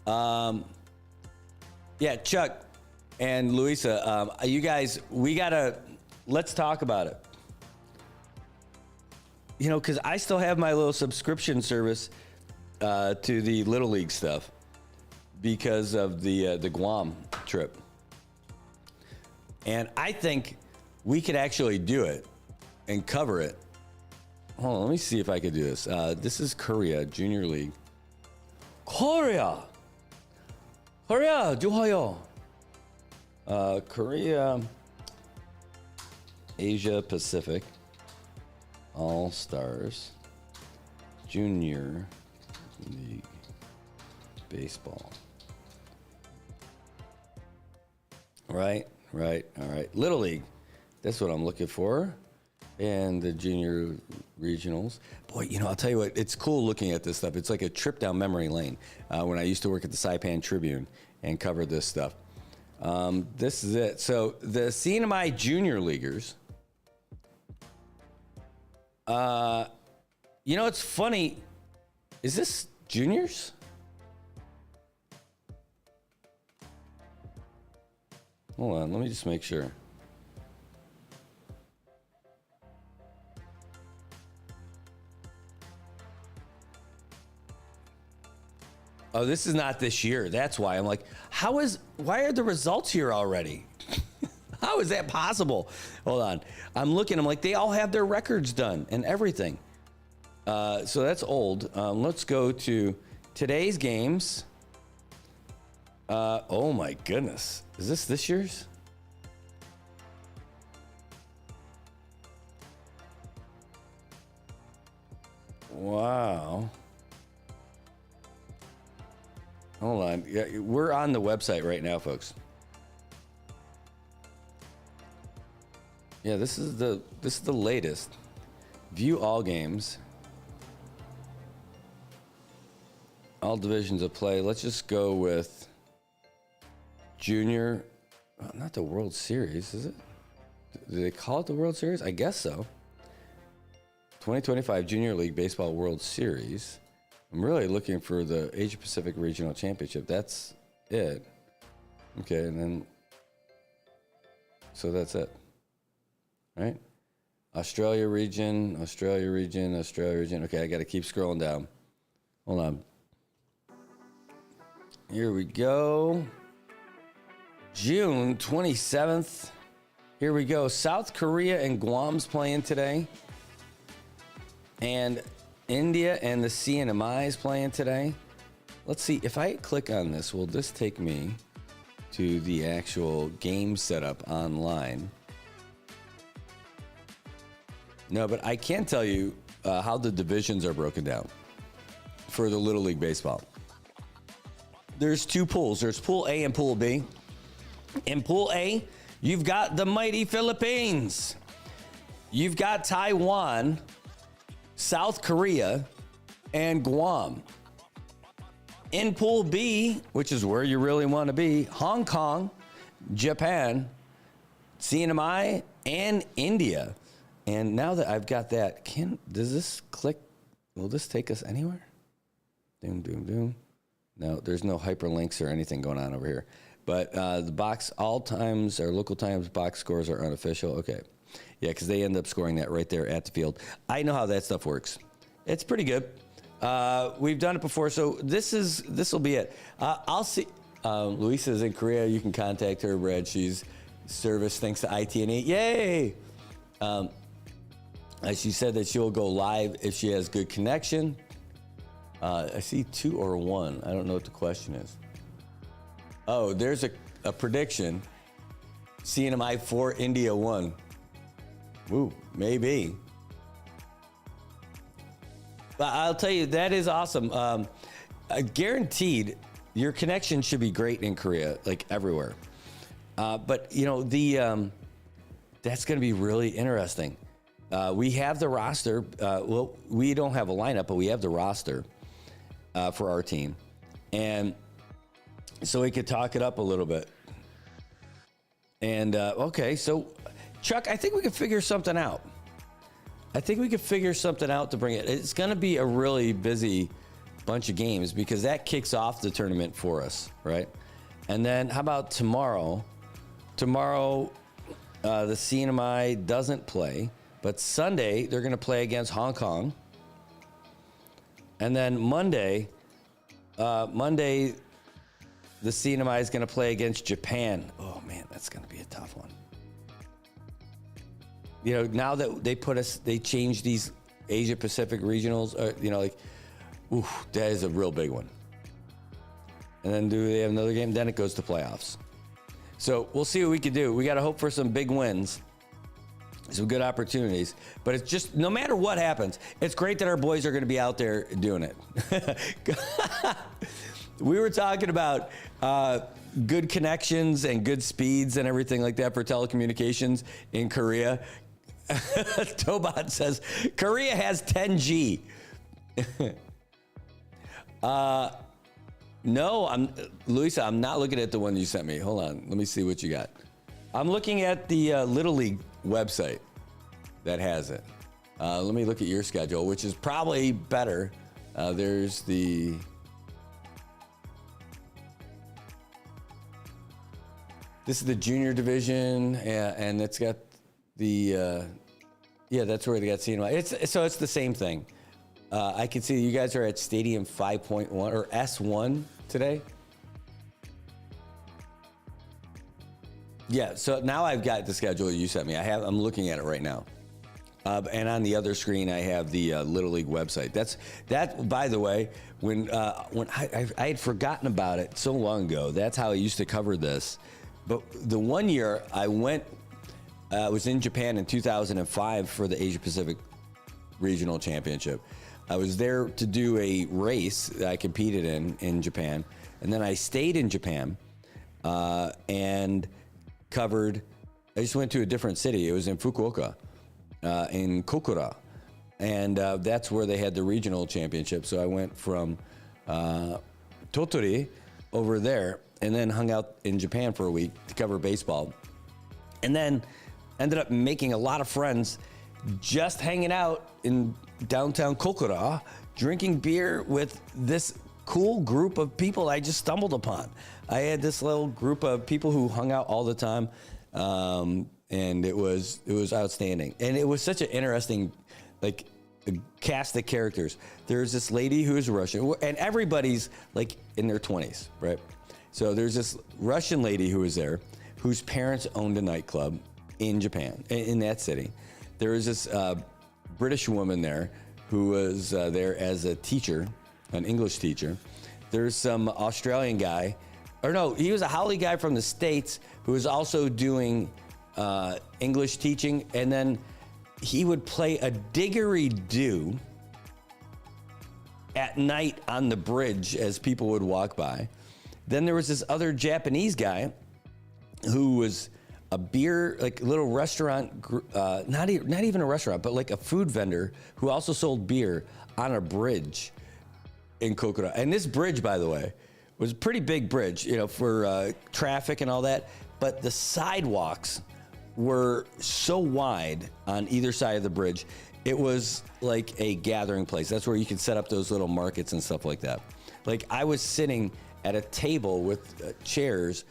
Yeah, Chuck and Luisa, you guys, let's talk about it. You know, because I still have my little subscription service to the Little League stuff because of the Guam trip. And I think we could actually do it and cover it. Hold on, let me see if I could do this. This is Korea Junior League. Korea! 좋아요. Korea, Asia Pacific. All-Stars Junior League Baseball. Right. All right. Little League. That's what I'm looking for. And the junior regionals. Boy, you know, I'll tell you what, it's cool looking at this stuff. It's like a trip down memory lane when I used to work at the Saipan Tribune and cover this stuff. This is it. So the CNMI Junior Leaguers. You know, it's funny. Is this juniors? Hold on, let me just make sure. Oh, this is not this year. That's why I'm like, why are the results here already? How is that possible? Hold on. I'm looking. I'm like, they all have their records done and everything. So that's old. Let's go to today's games. Oh, my goodness. Is this year's? Wow. Hold on. Yeah, we're on the website right now, folks. Yeah, this is the latest. View all games. All divisions of play. Let's just go with junior. Not the World Series, is it? Do they call it the World Series? I guess so. 2025 Junior League Baseball World Series. I'm really looking for the Asia Pacific Regional Championship. That's it. Okay, and then so that's it. Right? Australia region. Okay, I got to keep scrolling down. Hold on. Here we go. June 27th. Here we go. South Korea and Guam's playing today. And India and the CNMI is playing today. Let's see. If I click on this, will this take me to the actual game setup online? No, but I can tell you how the divisions are broken down for the Little League Baseball. There's two pools. There's Pool A and Pool B. In Pool A, you've got the mighty Philippines. You've got Taiwan, South Korea, and Guam. In Pool B, which is where you really want to be, Hong Kong, Japan, CNMI, and India. And now that I've got that, does this click? Will this take us anywhere? Doom, doom, doom. No, there's no hyperlinks or anything going on over here. But the box, all times, or local times, box scores are unofficial. Okay. Yeah, because they end up scoring that right there at the field. I know how that stuff works. It's pretty good. We've done it before, so this will be it. I'll see. Luisa's in Korea. You can contact her, Brad. She's service thanks to IT&E. Yay! She said that she'll go live if she has good connection. I see 2 or 1. I don't know what the question is. Oh, there's a prediction. CNMI 4, India 1. Ooh, maybe. But I'll tell you, that is awesome. Guaranteed, your connection should be great in Korea, like everywhere. But, you know, that's going to be really interesting. We have the roster. Well, we don't have a lineup, but we have the roster for our team. And so we could talk it up a little bit. And, okay, so, Chuck, I think we could figure something out. I think we could figure something out to bring it. It's going to be a really busy bunch of games because that kicks off the tournament for us, right? And then how about tomorrow? Tomorrow, the CNMI doesn't play, but Sunday, they're going to play against Hong Kong. And then Monday, the CNMI is going to play against Japan. Oh, man, that's going to be a tough one. You know, now that they changed these Asia Pacific regionals, you know, like, ooh, that is a real big one. And then do they have another game? Then it goes to playoffs. So we'll see what we can do. We got to hope for some big wins, some good opportunities. But it's just, no matter what happens, it's great that our boys are going to be out there doing it. We were talking about good connections and good speeds and everything like that for telecommunications in Korea. Tobot says Korea has 10G. No, Luisa, I'm not looking at the one you sent me. Hold on, let me see what you got. I'm looking at the Little League website that has it. Let me look at your schedule, which is probably better. There's the. This is the junior division, and it's got the, that's where they got CNY. So it's the same thing. I can see you guys are at Stadium 5.1 or S1 today. Yeah, so now I've got the schedule you sent me. I'm looking at it right now. And on the other screen, I have the Little League website. That, by the way, when I had forgotten about it so long ago. That's how I used to cover this. But the one year I was in Japan in 2005 for the Asia Pacific Regional Championship. I was there to do a race that I competed in Japan. And then I stayed in Japan and covered, I just went to a different city. It was in Fukuoka, in Kokura. And that's where they had the regional championship. So I went from Tottori over there and then hung out in Japan for a week to cover baseball. And then ended up making a lot of friends just hanging out in downtown Kokura, drinking beer with this cool group of people I just stumbled upon. I had this little group of people who hung out all the time, and it was outstanding. And it was such an interesting, like, cast of characters. There's this lady who is Russian, and everybody's like in their 20s, right? So there's this Russian lady who was there, whose parents owned a nightclub in Japan, in that city. There was this British woman there who was there as a teacher, an English teacher. There's some Australian guy, or no, he was a Howley guy from the States who was also doing English teaching, and then he would play a didgeridoo at night on the bridge as people would walk by. Then there was this other Japanese guy who was a beer, like little restaurant, not even a restaurant, but like a food vendor who also sold beer on a bridge in Kokura. And this bridge, by the way, was a pretty big bridge, you know, for traffic and all that. But the sidewalks were so wide on either side of the bridge, it was like a gathering place. That's where you could set up those little markets and stuff like that. Like I was sitting at a table with chairs,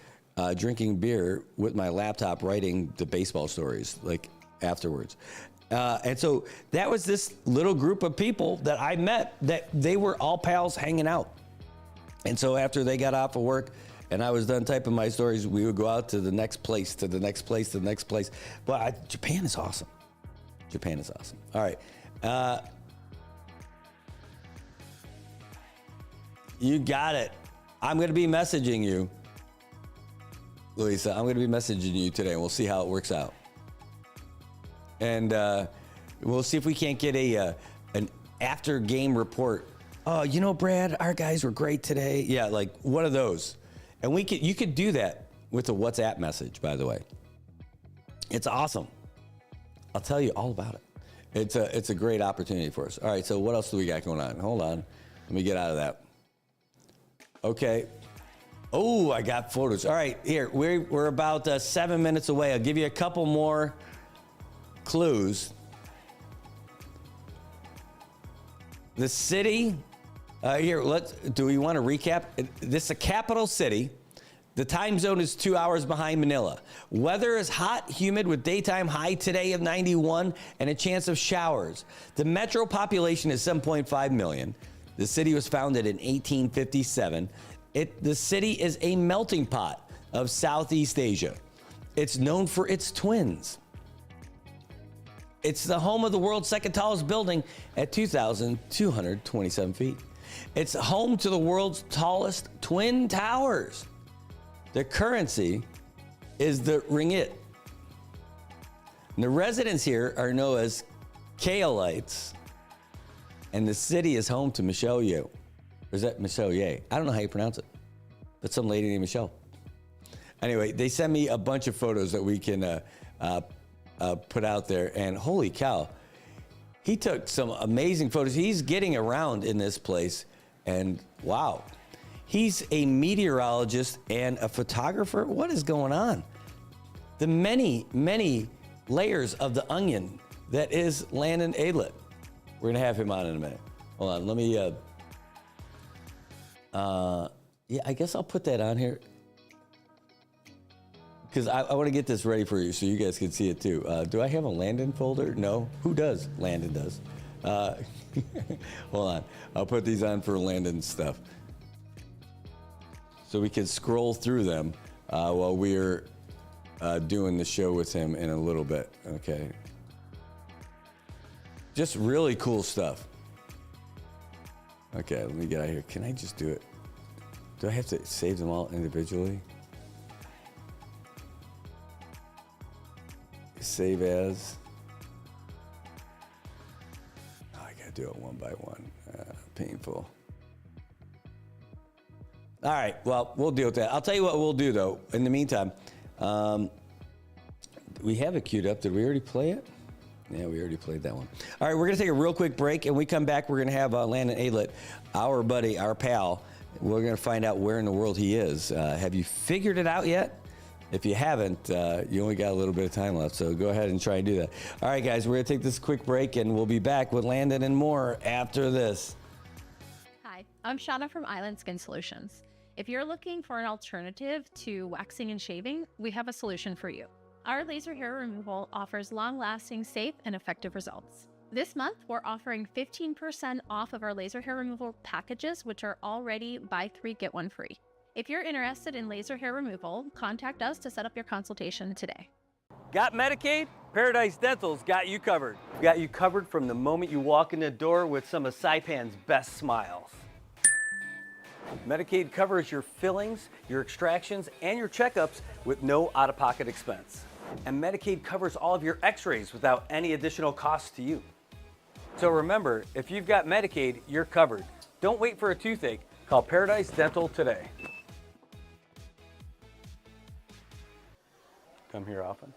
drinking beer with my laptop, writing the baseball stories like afterwards. And so that was this little group of people that I met that they were all pals hanging out. And so after they got off of work and I was done typing my stories, we would go out to the next place, to the next place, to the next place. But Japan is awesome. Japan is awesome. All right. You got it. I'm going to be messaging you, Louisa. I'm going to be messaging you today, and we'll see how it works out. And we'll see if we can't get an after-game report. Oh, you know, Brad, our guys were great today. Yeah, like one of those. And you could do that with a WhatsApp message, by the way. It's awesome. I'll tell you all about it. It's a great opportunity for us. All right, so what else do we got going on? Hold on. Let me get out of that. Okay. Oh, I got photos. All right, here. We're about 7 minutes away. I'll give you a couple more clues. The city, here, do we want to recap? This is a capital city. The time zone is 2 hours behind Manila. Weather is hot, humid with daytime high today of 91 and a chance of showers. The metro population is 7.5 million. The city was founded in 1857. The city is a melting pot of Southeast Asia. It's known for its twins. It's the home of the world's second tallest building at 2,227 feet. It's home to the world's tallest twin towers. The currency is the ringgit. And the residents here are known as Kaolites, and the city is home to Michelle Yeoh. Or is that Michelle Yeoh? I don't know how you pronounce it, but some lady named Michelle. Anyway, they sent me a bunch of photos that we can put out there, and holy cow, he took some amazing photos. He's getting around in this place, and wow. He's a meteorologist and a photographer. What is going on? The many, many layers of the onion that is Landon Aidlet. We're gonna have him on in a minute. Hold on, let me, yeah, I guess I'll put that on here because I want to get this ready for you so you guys can see it too. Do I have a Landon folder? No? Who does? Landon does. Hold on, I'll put these on for Landon's stuff so we can scroll through them while we're doing the show with him in a little bit, okay? Just really cool stuff. Okay, let me get out of here. Can I just do it? Do I have to save them all individually? Save as. Oh, I gotta do it one by one. Painful. All right, well, we'll deal with that. I'll tell you what we'll do, though. In the meantime, we have it queued up. Did we already play it? Yeah, we already played that one. All right, we're going to take a real quick break, and we come back, we're going to have Landon Aidlet, our buddy, our pal. We're going to find out where in the world he is. Have you figured it out yet? If you haven't, you only got a little bit of time left, so go ahead and try and do that. All right, guys, we're going to take this quick break, and we'll be back with Landon and more after this. Hi, I'm Shauna from Island Skin Solutions. If you're looking for an alternative to waxing and shaving, we have a solution for you. Our laser hair removal offers long-lasting, safe, and effective results. This month, we're offering 15% off of our laser hair removal packages, which are already buy 3, get 1 free. If you're interested in laser hair removal, contact us to set up your consultation today. Got Medicaid? Paradise Dental's got you covered. Got you covered from the moment you walk in the door with some of Saipan's best smiles. Medicaid covers your fillings, your extractions, and your checkups with no out-of-pocket expense. And Medicaid covers all of your x-rays without any additional cost to you. So remember, if you've got Medicaid, you're covered. Don't wait for a toothache. Call Paradise Dental today. Come here often.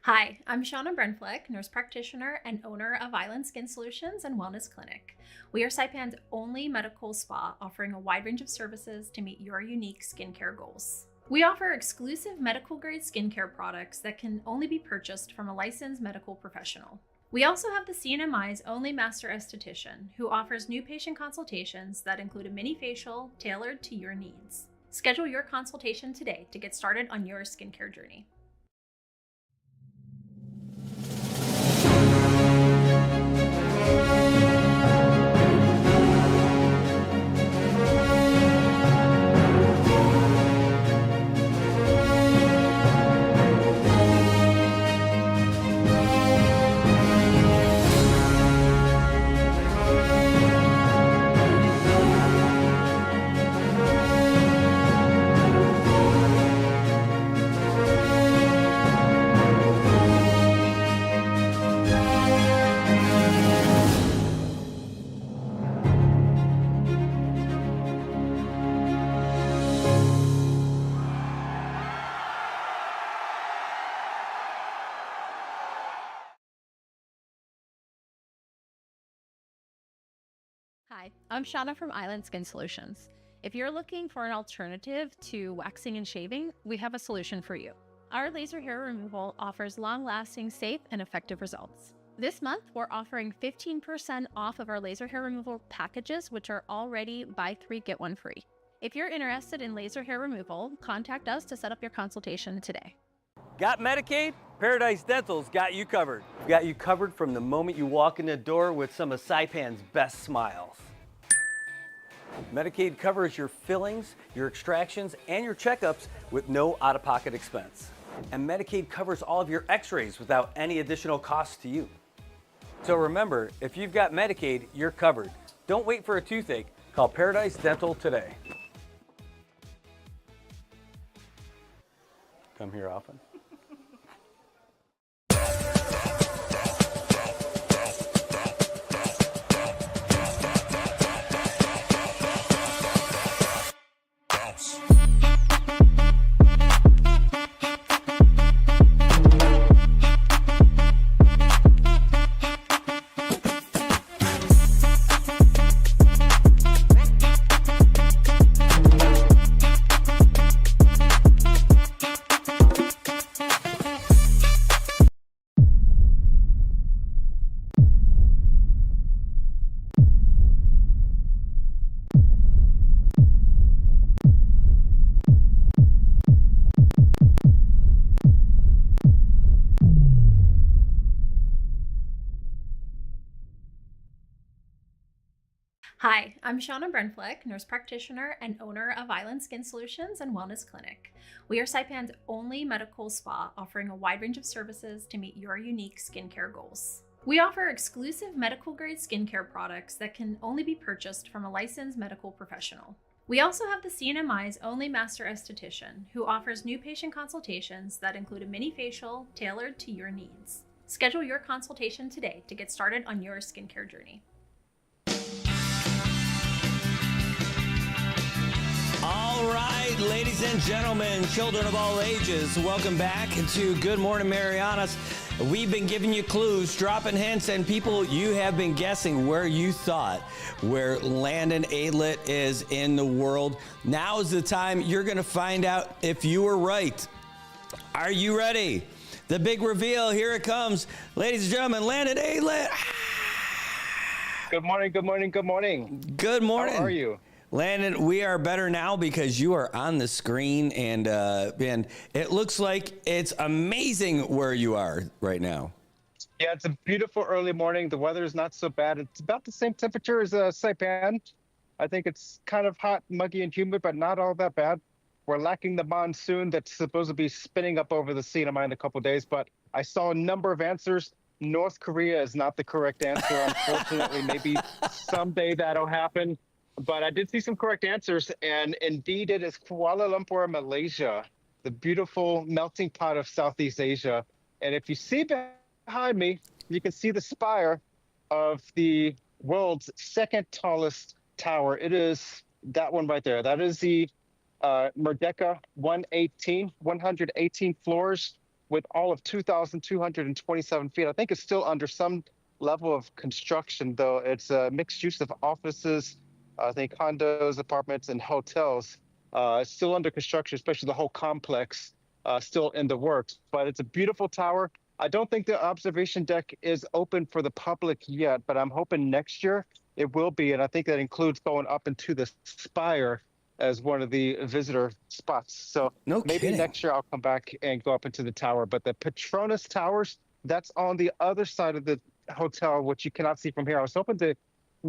Hi, I'm Shauna Brenfleck, nurse practitioner and owner of Island Skin Solutions and Wellness Clinic. We are Saipan's only medical spa offering a wide range of services to meet your unique skincare goals. We offer exclusive medical grade skincare products that can only be purchased from a licensed medical professional. We also have the CNMI's only master esthetician who offers new patient consultations that include a mini facial tailored to your needs. Schedule your consultation today to get started on your skincare journey. Hi, I'm Shauna from Island Skin Solutions. If you're looking for an alternative to waxing and shaving, we have a solution for you. Our laser hair removal offers long-lasting, safe, and effective results. This month, we're offering 15% off of our laser hair removal packages, which are already buy 3, get 1 free. If you're interested in laser hair removal, contact us to set up your consultation today. Got Medicaid? Paradise Dental's got you covered. Got you covered from the moment you walk in the door with some of Saipan's best smiles. Medicaid covers your fillings, your extractions, and your checkups with no out-of-pocket expense. And Medicaid covers all of your x-rays without any additional cost to you. So remember, if you've got Medicaid, you're covered. Don't wait for a toothache. Call Paradise Dental today. Come here often. Hi, I'm Shauna Brenfleck, nurse practitioner and owner of Island Skin Solutions and Wellness Clinic. We are Saipan's only medical spa offering a wide range of services to meet your unique skincare goals. We offer exclusive medical grade skincare products that can only be purchased from a licensed medical professional. We also have the CNMI's only master esthetician, who offers new patient consultations that include a mini facial tailored to your needs. Schedule your consultation today to get started on your skincare journey. All right, ladies and gentlemen, children of all ages, welcome back to Good Morning Marianas. We've been giving you clues, dropping hints, and people, you have been guessing where you thought where Landon Alet is in the world. Now is the time you're going to find out if you were right. Are you ready? The big reveal, here it comes. Ladies and gentlemen, Landon Alet. Good morning, good morning, good morning. Good morning. How are you? Landon, we are better now because you are on the screen, and it looks like it's amazing where you are right now. Yeah, it's a beautiful early morning. The weather is not so bad. It's about the same temperature as Saipan. I think it's kind of hot, muggy, and humid, but not all that bad. We're lacking the monsoon that's supposed to be spinning up over the CNMI in a couple of days, but I saw a number of answers. North Korea is not the correct answer, unfortunately. Maybe someday that'll happen. But I did see some correct answers, and indeed it is Kuala Lumpur, Malaysia, the beautiful melting pot of Southeast Asia. And if you see behind me, you can see the spire of the world's second tallest tower. It is that one right there. That is the Merdeka 118 floors with all of 2,227 feet. I think it's still under some level of construction, though. It's a mixed use of offices, I think condos, apartments, and hotels. Still under construction, especially the whole complex, still in the works. But it's a beautiful tower. I don't think the observation deck is open for the public yet, but I'm hoping next year it will be. And I think that includes going up into the spire as one of the visitor spots. So maybe next year I'll come back and go up into the tower. But the Petronas Towers, that's on the other side of the hotel, which you cannot see from here. I was hoping to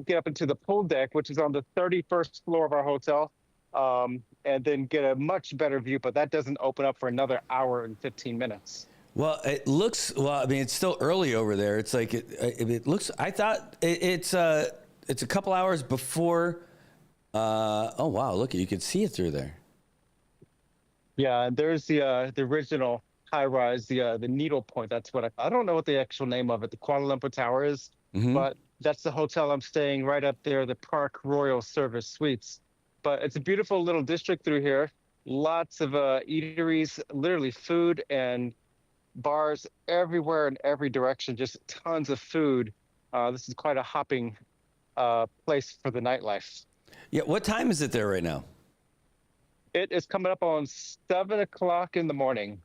get up into the pool deck, which is on the 31st floor of our hotel, and then get a much better view, but that doesn't open up for another hour and 15 minutes. Well, it looks, I mean, it's still early over there. It's like, it looks, I thought it's a couple hours before, oh wow, look, you can see it through there. Yeah, there's the original high rise, the Needle Point. That's what I don't know what the actual name of it, the Kuala Lumpur Tower is, but that's the hotel I'm staying right up there, the Park Royal Service Suites. But it's a beautiful little district through here. Lots of eateries, literally food and bars everywhere in every direction, just tons of food. This is quite a hopping place for the nightlife. Yeah, what time is it there right now? It is coming up on 7 o'clock in the morning.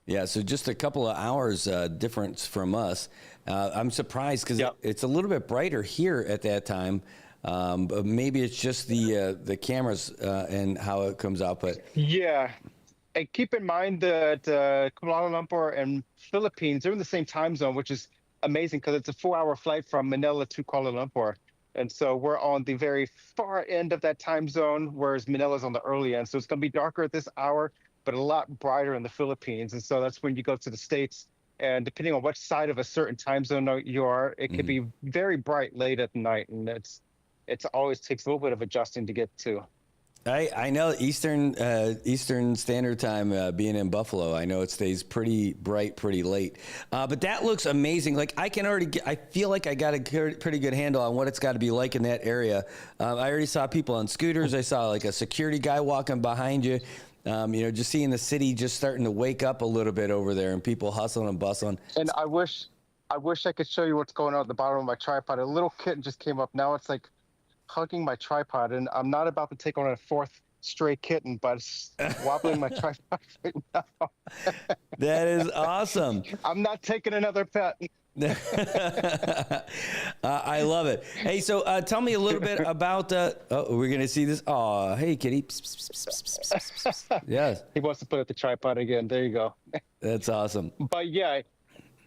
Yeah, so just a couple of hours difference from us. I'm surprised because it's a little bit brighter here at that time. But maybe it's just the cameras and how it comes out. But yeah, and keep in mind that Kuala Lumpur and Philippines, they're in the same time zone, which is amazing because it's a 4-hour flight from Manila to Kuala Lumpur. And so we're on the very far end of that time zone, whereas Manila's on the early end. So it's going to be darker at this hour, but a lot brighter in the Philippines. And so that's when you go to the States. And depending on what side of a certain time zone you are, it could be very bright late at night. And it's always takes a little bit of adjusting to get to. I know Eastern Standard Time, being in Buffalo, I know it stays pretty bright, pretty late. But that looks amazing. Like I feel like I got a pretty good handle on what it's got to be like in that area. I already saw people on scooters. I saw like a security guy walking behind you. Just seeing the city just starting to wake up a little bit over there and people hustling and bustling. And I wish I could show you what's going on at the bottom of my tripod. A little kitten just came up. Now it's like hugging my tripod, and I'm not about to take on a fourth stray kitten, but it's wobbling my tripod right now. That is awesome. I'm not taking another pet. I love it. Hey, so tell me a little bit about we're going to see this. Oh, hey, kitty. Yes. He wants to put up the tripod again. There you go. That's awesome. But yeah,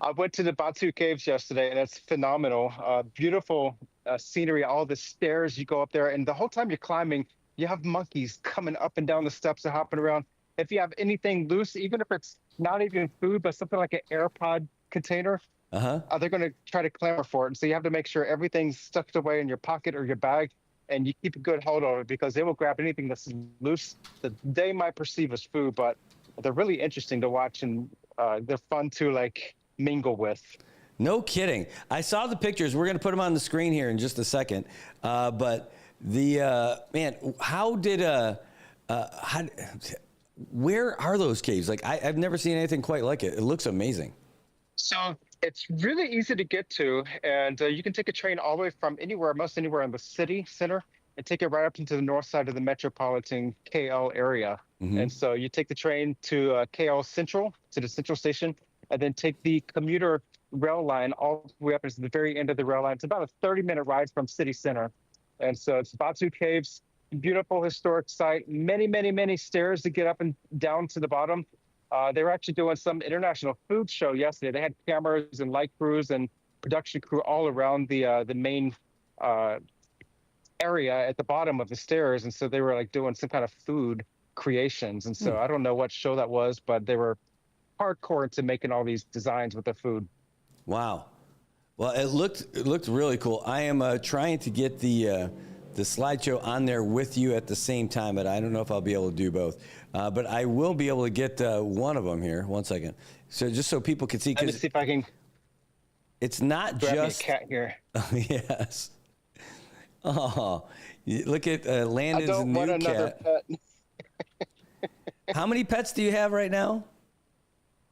I went to the Batu Caves yesterday, and it's phenomenal. Beautiful scenery, all the stairs you go up there, and the whole time you're climbing, you have monkeys coming up and down the steps and hopping around. If you have anything loose, even if it's not even food, but something like an AirPod container, they're going to try to clamor for it. And so you have to make sure everything's tucked away in your pocket or your bag. and you keep a good hold of it because they will grab anything that's loose that they might perceive as food, but they're really interesting to watch, and they're fun to like mingle with. No kidding. I saw the pictures. We're going to put them on the screen here in just a second. But the man, where are those caves? Like I've never seen anything quite like it. It looks amazing. So it's really easy to get to, and you can take a train all the way from anywhere, most anywhere in the city center, and take it right up into the north side of the metropolitan KL area. Mm-hmm. And so you take the train to KL Central, to the central station, and then take the commuter rail line all the way up to the very end of the rail line. It's about a 30-minute ride from city center. And so it's Batu Caves, beautiful historic site, many, many, many stairs to get up and down to the bottom. They were actually doing some international food show yesterday. They had cameras and light crews and production crew all around the main area at the bottom of the stairs. And so they were like doing some kind of food creations. And so I don't know what show that was, but they were hardcore into making all these designs with the food. Wow. Well, it looked really cool. I am trying to get the slideshow on there with you at the same time, but I don't know if I'll be able to do both. But I will be able to get one of them here. 1 second. So just so people can see. Let me see if I can. It's not grab just me a cat here. Yes. Oh, look at Landon's new cat. Pet. How many pets do you have right now?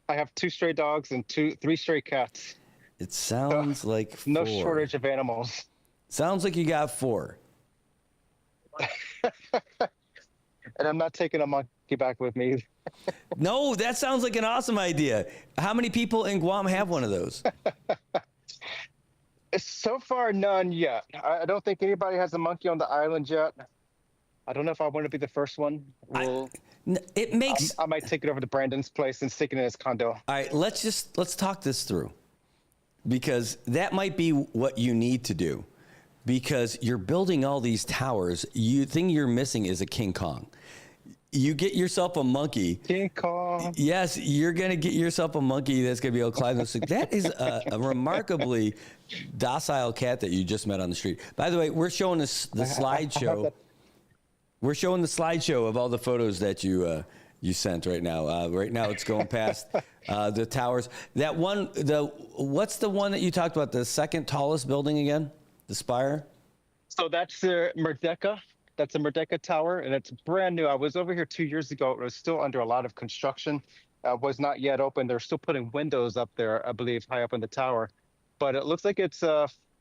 I have 2 stray dogs and 3 stray cats. It sounds like 4. No shortage of animals. Sounds like you got 4. And I'm not taking a monkey back with me. No, that sounds like an awesome idea. How many people in Guam have one of those? So far, none yet. I don't think anybody has a monkey on the island yet. I don't know if I want to be the first one. It makes. I might take it over to Brandon's place and stick it in his condo. All right, let's talk this through, because that might be what you need to do, because you're building all these towers. The thing you're missing is a King Kong. You get yourself a monkey. King Kong. Yes, you're gonna get yourself a monkey that's gonna be able to climb those things. That is a remarkably docile cat that you just met on the street. By the way, we're showing the slideshow. We're showing the slideshow of all the photos that you sent right now. Right now, it's going past the towers. That one, what's the one that you talked about? The second tallest building again, the spire. So that's the Merdeka. That's a Merdeka Tower, and it's brand new. I was over here 2 years ago. It was still under a lot of construction. Was not yet open. They're still putting windows up there, I believe, high up in the tower. But it looks like it's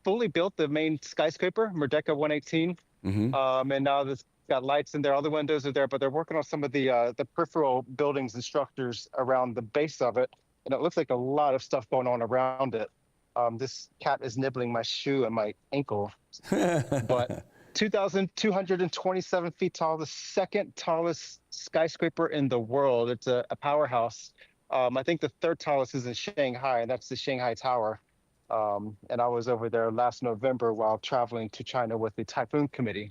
fully built, the main skyscraper, Merdeka 118. Mm-hmm. And now it's got lights in there. All the windows are there, but they're working on some of the peripheral buildings and structures around the base of it. And it looks like a lot of stuff going on around it. This cat is nibbling my shoe and my ankle. But 2,227 feet tall, the second tallest skyscraper in the world. It's a powerhouse. I think the third tallest is in Shanghai, and that's the Shanghai Tower. And I was over there last November while traveling to China with the Typhoon Committee.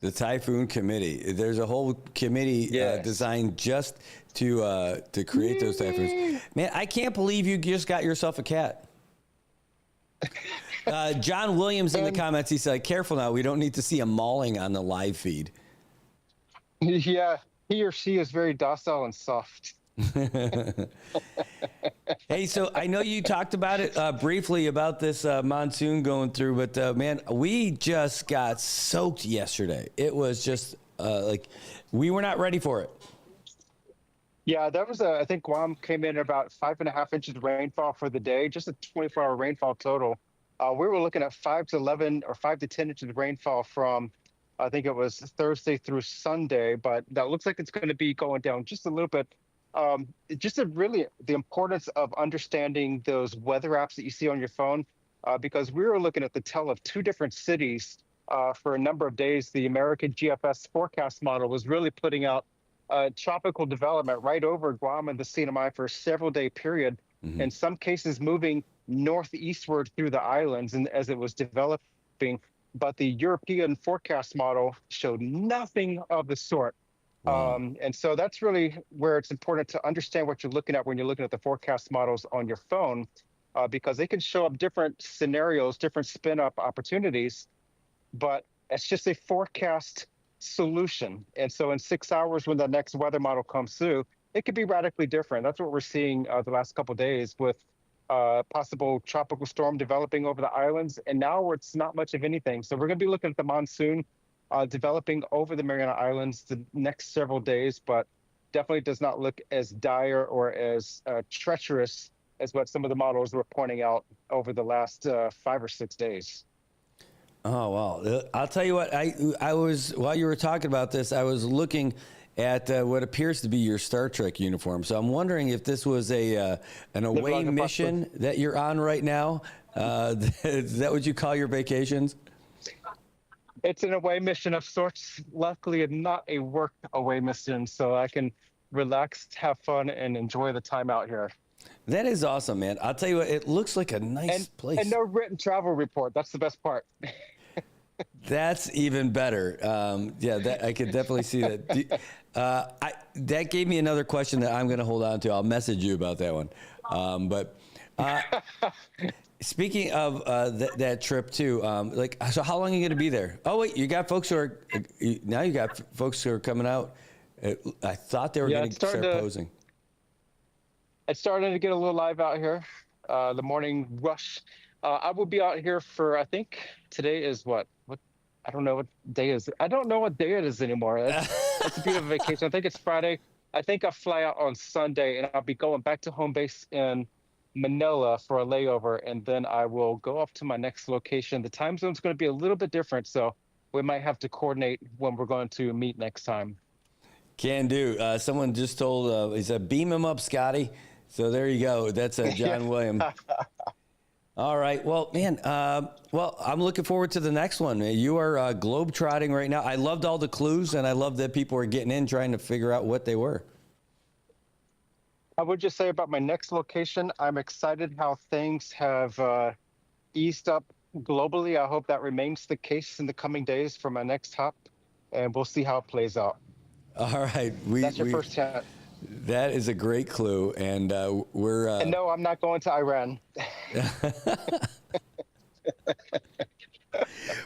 The Typhoon Committee. There's a whole committee designed just to create those typhoons. Man, I can't believe you just got yourself a cat. John Williams in the comments, he said, careful now, we don't need to see a mauling on the live feed. Yeah, he or she is very docile and soft. Hey, so I know you talked about it briefly about this monsoon going through, but man, we just got soaked yesterday. It was just like we were not ready for it. Yeah, that was I think Guam came in about 5.5 inches of rainfall for the day, just a 24-hour rainfall total. We were looking at 5 to 11 or 5 to 10 inches of rainfall from, I think it was Thursday through Sunday, but that looks like it's going to be going down just a little bit. The importance of understanding those weather apps that you see on your phone, because we were looking at the tell of 2 different cities for a number of days. The American GFS forecast model was really putting out tropical development right over Guam and the CNMI for a several-day period, in some cases moving northeastward through the islands and as it was developing. But the European forecast model showed nothing of the sort. Wow. And so that's really where it's important to understand what you're looking at when you're looking at the forecast models on your phone. because they can show up different scenarios, different spin up opportunities, but it's just a forecast solution. And so in 6 hours, when the next weather model comes through, it could be radically different. That's what we're seeing the last couple of days with possible tropical storm developing over the islands. And now it's not much of anything. So we're going to be looking at the monsoon developing over the Mariana Islands the next several days, but definitely does not look as dire or as treacherous as what some of the models were pointing out over the last 5 or 6 days. Oh, wow. I'll tell you what, I was, while you were talking about this, I was looking at what appears to be your Star Trek uniform. So I'm wondering if this was an away mission that you're on right now. Is that what you call your vacations? It's an away mission of sorts. Luckily, not a work away mission, so I can relax, have fun, and enjoy the time out here. That is awesome, man. I'll tell you what, it looks like a nice place. And no written travel report. That's the best part. That's even better. Yeah, I could definitely see that. That gave me another question that I'm going to hold on to. I'll message you about that one. Speaking of that trip too, so how long are you going to be there? Oh wait, you got folks who are coming out. I thought they were going to start posing. It's starting to get a little live out here. The morning rush. I will be out here for, I think today is what? I don't know what day is. I don't know what day it is anymore. It's a beautiful vacation. I think it's Friday. I think I fly out on Sunday, and I'll be going back to home base in Manila for a layover, and then I will go off to my next location. The time zone's going to be a little bit different, so we might have to coordinate when we're going to meet next time. Can do. Someone just told, he said, beam him up, Scotty. So there you go. That's John William. All right. Well, man, I'm looking forward to the next one. You are globe-trotting right now. I loved all the clues, and I love that people are getting in trying to figure out what they were. I would just say about my next location, I'm excited how things have eased up globally. I hope that remains the case in the coming days for my next hop, and we'll see how it plays out. All right. That's your first chat. That is a great clue, and we're... And no, I'm not going to Iran.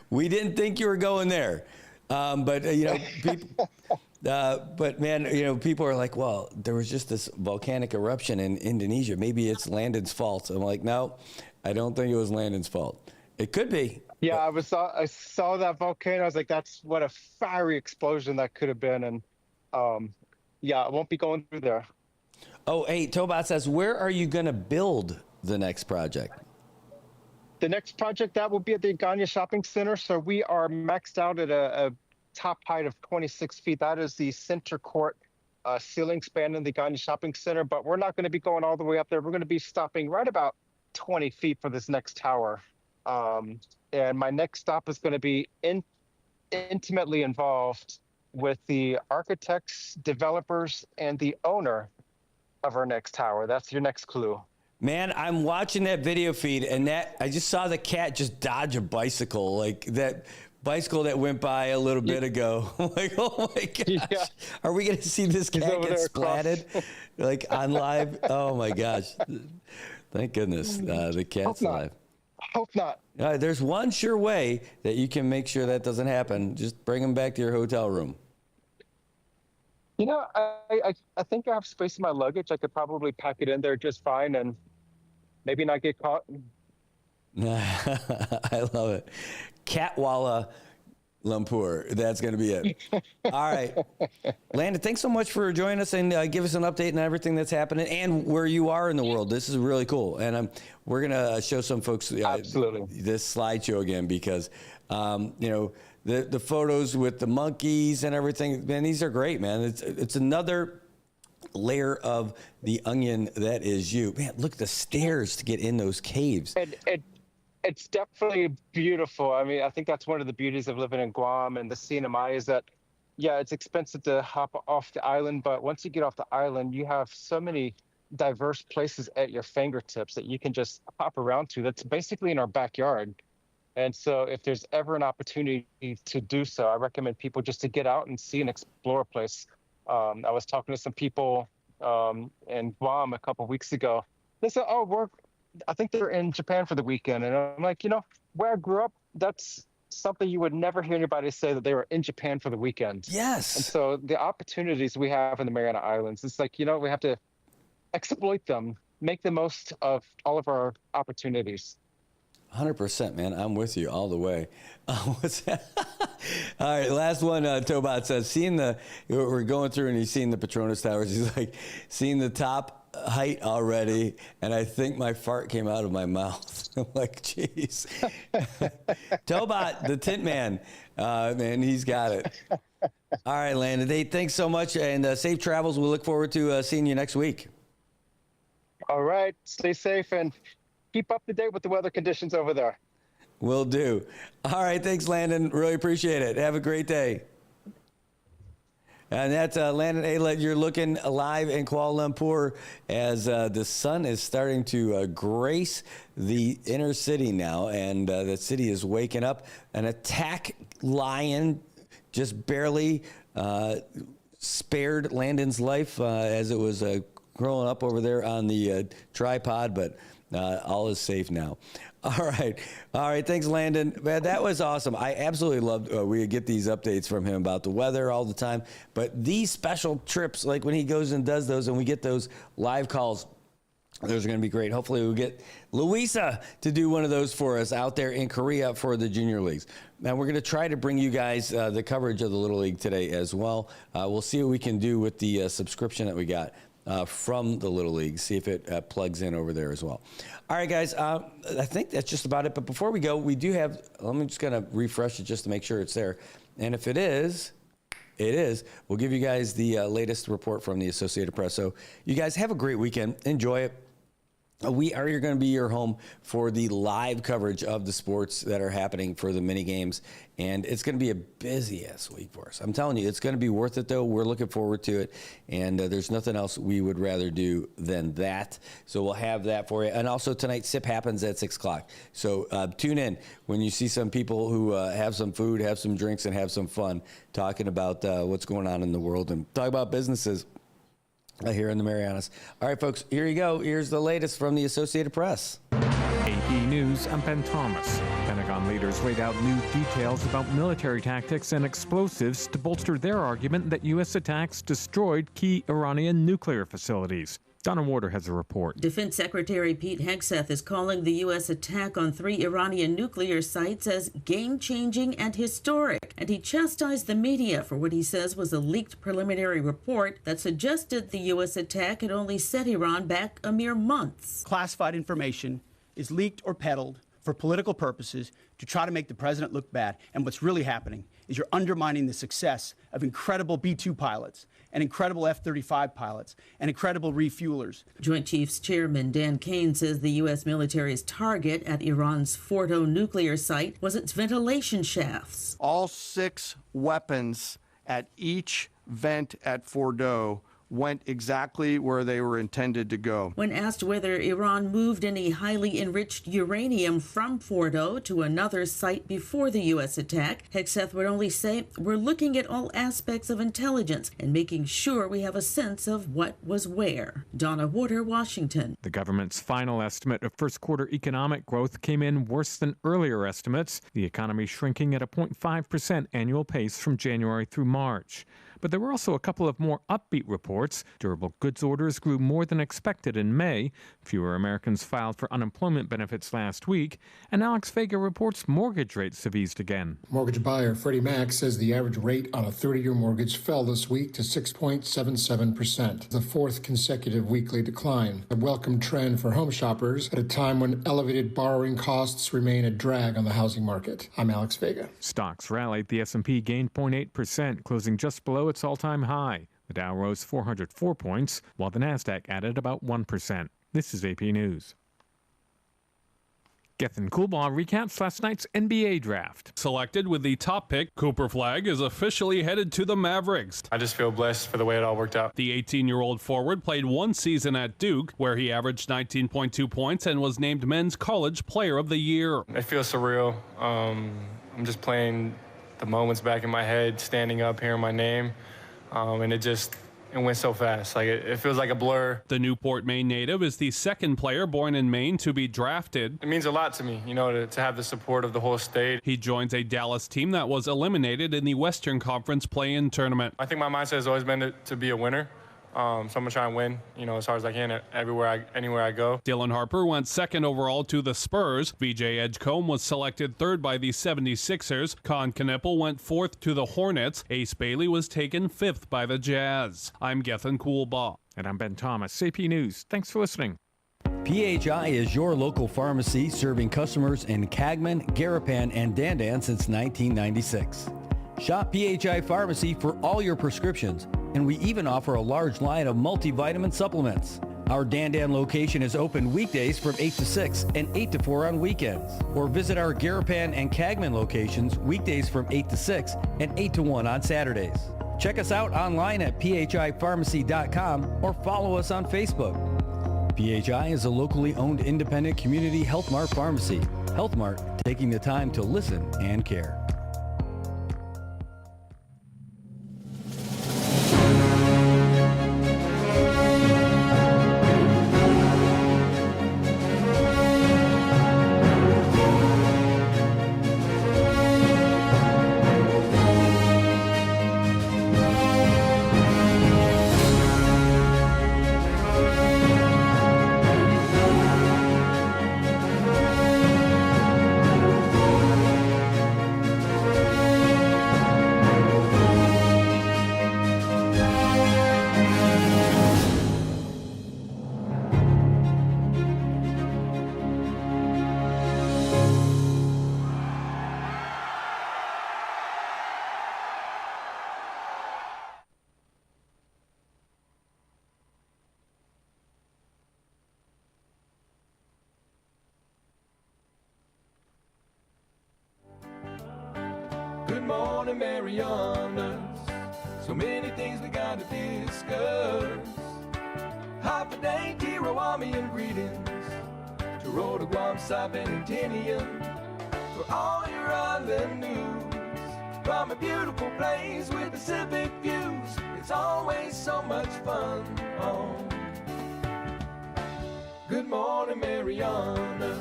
We didn't think you were going there, but people... but man, people are like, well, there was just this volcanic eruption in Indonesia. Maybe it's Landon's fault. I'm like, no, I don't think it was Landon's fault. It could be. Yeah, I saw that volcano. I was like, that's what a fiery explosion that could have been. And yeah, I won't be going through there. Oh, hey, Tobot says, where are you going to build the next project? The next project, that will be at the Agana Shopping Center. So we are maxed out at a top height of 26 feet. That is the center court ceiling span in the Agana Shopping Center. But we're not going to be going all the way up there. We're going to be stopping right about 20 feet for this next tower. And my next stop is going to be intimately involved with the architects, developers, and the owner of our next tower. That's your next clue. Man, I'm watching that video feed, and I just saw the cat just dodge a bicycle, like that bicycle that went by a little bit ago. I'm like, oh my gosh, yeah. Are we going to see this cat get splatted like on live? Oh my gosh. Thank goodness the cat's live. Hope not. There's one sure way that you can make sure that doesn't happen. Just bring him back to your hotel room. I think I have space in my luggage. I could probably pack it in there just fine and maybe not get caught. I love it. Catwalla Lumpur. That's going to be it. All right. Landon, thanks so much for joining us and give us an update on everything that's happening and where you are in the world. This is really cool. And we're going to show some folks absolutely this slideshow again because, the photos with the monkeys and everything, man, these are great, man. It's another layer of the onion that is you. Man, look at the stairs to get in those caves. It's definitely beautiful. I mean, I think that's one of the beauties of living in Guam and the CNMI is that, yeah, it's expensive to hop off the island, but once you get off the island, you have so many diverse places at your fingertips that you can just hop around to. That's basically in our backyard. And so if there's ever an opportunity to do so, I recommend people just to get out and see and explore a place. I was talking to some people in Guam a couple of weeks ago. They said, oh, I think they're in Japan for the weekend. And I'm like, where I grew up, that's something you would never hear anybody say, that they were in Japan for the weekend. Yes. And so the opportunities we have in the Mariana Islands, it's like, we have to exploit them, make the most of all of our opportunities. 100%, man. I'm with you all the way. What's that? All right, last one. Tobot says, we're going through and he's seeing the Petronas Towers. He's like, seeing the top height already, and I think my fart came out of my mouth. I'm like, jeez. Tobot, the Tint Man, man, he's got it. All right, Landon. Hey, thanks so much, and safe travels. We look forward to seeing you next week. All right, stay safe and keep up to date with the weather conditions over there. Will do. All right, thanks, Landon. Really appreciate it. Have a great day. And that's Landon Aylett. You're looking live in Kuala Lumpur as the sun is starting to grace the inner city now, and the city is waking up. An attack lion just barely spared Landon's life as it was growing up over there on the tripod, but all is safe now. All right. Thanks, Landon. Man, that was awesome. I absolutely loved we get these updates from him about the weather all the time. But these special trips, like when he goes and does those and we get those live calls, those are going to be great. Hopefully we'll get Louisa to do one of those for us out there in Korea for the junior leagues. Now, we're going to try to bring you guys the coverage of the Little League today as well. We'll see what we can do with the subscription that we got from the Little League, see if it plugs in over there as well. All right, guys, I think that's just about it. But before we go, we do have, I'm just going to refresh it just to make sure it's there. And if it is, we'll give you guys the latest report from the Associated Press. So you guys have a great weekend. Enjoy it. We are going to be your home for the live coverage of the sports that are happening for the mini games, and it's going to be a busy-ass week for us. I'm telling you, it's going to be worth it, though. We're looking forward to it, and there's nothing else we would rather do than that. So we'll have that for you. And also tonight, SIP happens at 6 o'clock. So tune in when you see some people who have some food, have some drinks, and have some fun talking about what's going on in the world and talk about businesses here in the Marianas. All right, folks, here you go. Here's the latest from the Associated Press. AP News, I'm Ben Thomas. Pentagon leaders laid out new details about military tactics and explosives to bolster their argument that U.S. attacks destroyed key Iranian nuclear facilities. Donna Warder has a report. Defense Secretary Pete Hegseth is calling the U.S. attack on 3 Iranian nuclear sites as game-changing and historic, and he chastised the media for what he says was a leaked preliminary report that suggested the U.S. attack had only set Iran back a mere months. Classified information is leaked or peddled for political purposes to try to make the president look bad, and what's really happening is you're undermining the success of incredible B-2 pilots and incredible F-35 pilots and incredible refuelers. Joint Chiefs Chairman Dan Kane says the U.S. military's target at Iran's Fordo nuclear site was its ventilation shafts. All 6 weapons at each vent at Fordo went exactly where they were intended to go. When asked whether Iran moved any highly enriched uranium from Fordo to another site before the U.S. attack, Hegseth would only say, "We're looking at all aspects of intelligence and making sure we have a sense of what was where." Donna Warder, Washington. The government's final estimate of first quarter economic growth came in worse than earlier estimates, the economy shrinking at a 0.5% annual pace from January through March. But there were also a couple of more upbeat reports. Durable goods orders grew more than expected in May. Fewer Americans filed for unemployment benefits last week. And Alex Vega reports mortgage rates have eased again. Mortgage buyer Freddie Mac says the average rate on a 30-year mortgage fell this week to 6.77%, the 4th consecutive weekly decline. A welcome trend for home shoppers at a time when elevated borrowing costs remain a drag on the housing market. I'm Alex Vega. Stocks rallied. The S&P gained 0.8%, closing just below its all-time high. The Dow rose 404 points, while the Nasdaq added about 1%. This is AP News. Gethin Coolbaugh recaps last night's NBA draft. Selected with the top pick, Cooper Flagg is officially headed to the Mavericks. I just feel blessed for the way it all worked out. The 18-year-old forward played 1 season at Duke, where he averaged 19.2 points and was named Men's College Player of the Year. It feels surreal. I'm just playing the moments back in my head, standing up, hearing my name, and it It went so fast. Like it feels like a blur. The Newport, Maine native is the second player born in Maine to be drafted. It means a lot to me, you know, to have the support of the whole state. He joins a Dallas team that was eliminated in the Western Conference play-in tournament. I think my mindset has always been to be a winner. So I'm gonna try and win, you know, as hard as I can anywhere I go. Dylan Harper went second overall to the Spurs. VJ Edgecombe was selected third by the 76ers. Con Knippel went fourth to the Hornets. Ace Bailey was taken fifth by the Jazz. I'm Gethin Coolbaugh. And I'm Ben Thomas, CP News. Thanks for listening. PHI is your local pharmacy serving customers in Cagman, Garapan, and Dandan since 1996. Shop PHI Pharmacy for all your prescriptions, and we even offer a large line of multivitamin supplements. Our Dandan location is open weekdays from 8 to 6 and 8 to 4 on weekends. Or visit our Garapan and Cagman locations weekdays from 8 to 6 and 8 to 1 on Saturdays. Check us out online at phipharmacy.com or follow us on Facebook. PHI is a locally owned independent community Health Mart pharmacy. Health Mart, taking the time to listen and care. Good morning, Marianas. So many things we got to discuss. Happy day, Tirawami, greetings to Rhoda, Guam, Saipan, and Tinian. For all your island news, from a beautiful place with Pacific views, it's always so much fun on Good Morning, Marianas.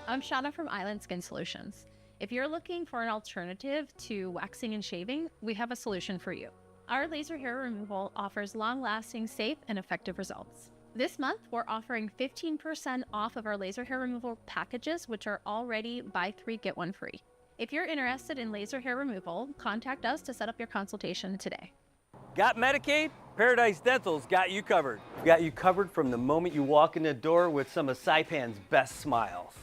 I'm Shauna from Island Skin Solutions. If you're looking for an alternative to waxing and shaving, we have a solution for you. Our laser hair removal offers long-lasting, safe, and effective results. This month, we're offering 15% off of our laser hair removal packages, which are already buy 3, get 1 free. If you're interested in laser hair removal, contact us to set up your consultation today. Got Medicaid? Paradise Dental's got you covered. We've got you covered from the moment you walk in the door with some of Saipan's best smiles.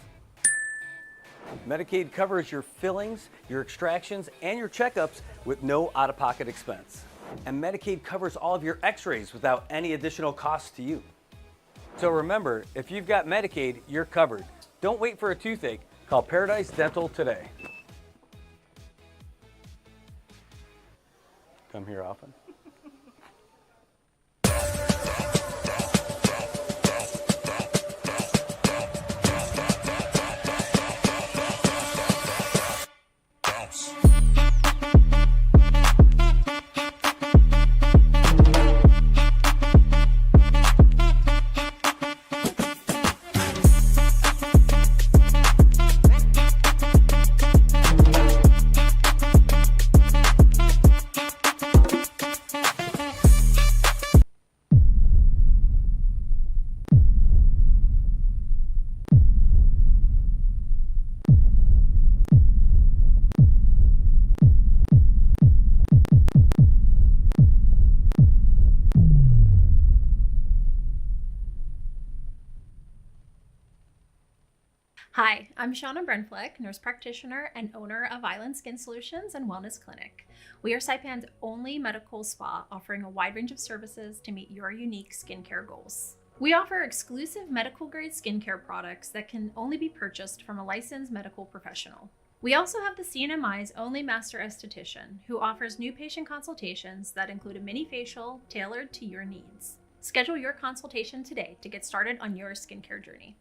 Medicaid covers your fillings, your extractions, and your checkups with no out-of-pocket expense. And Medicaid covers all of your x-rays without any additional cost to you. So remember, if you've got Medicaid, you're covered. Don't wait for a toothache. Call Paradise Dental today. Come here often. Hi, I'm Shauna Brenfleck, nurse practitioner and owner of Island Skin Solutions and Wellness Clinic. We are Saipan's only medical spa offering a wide range of services to meet your unique skincare goals. We offer exclusive medical grade skincare products that can only be purchased from a licensed medical professional. We also have the CNMI's only master esthetician who offers new patient consultations that include a mini facial tailored to your needs. Schedule your consultation today to get started on your skincare journey.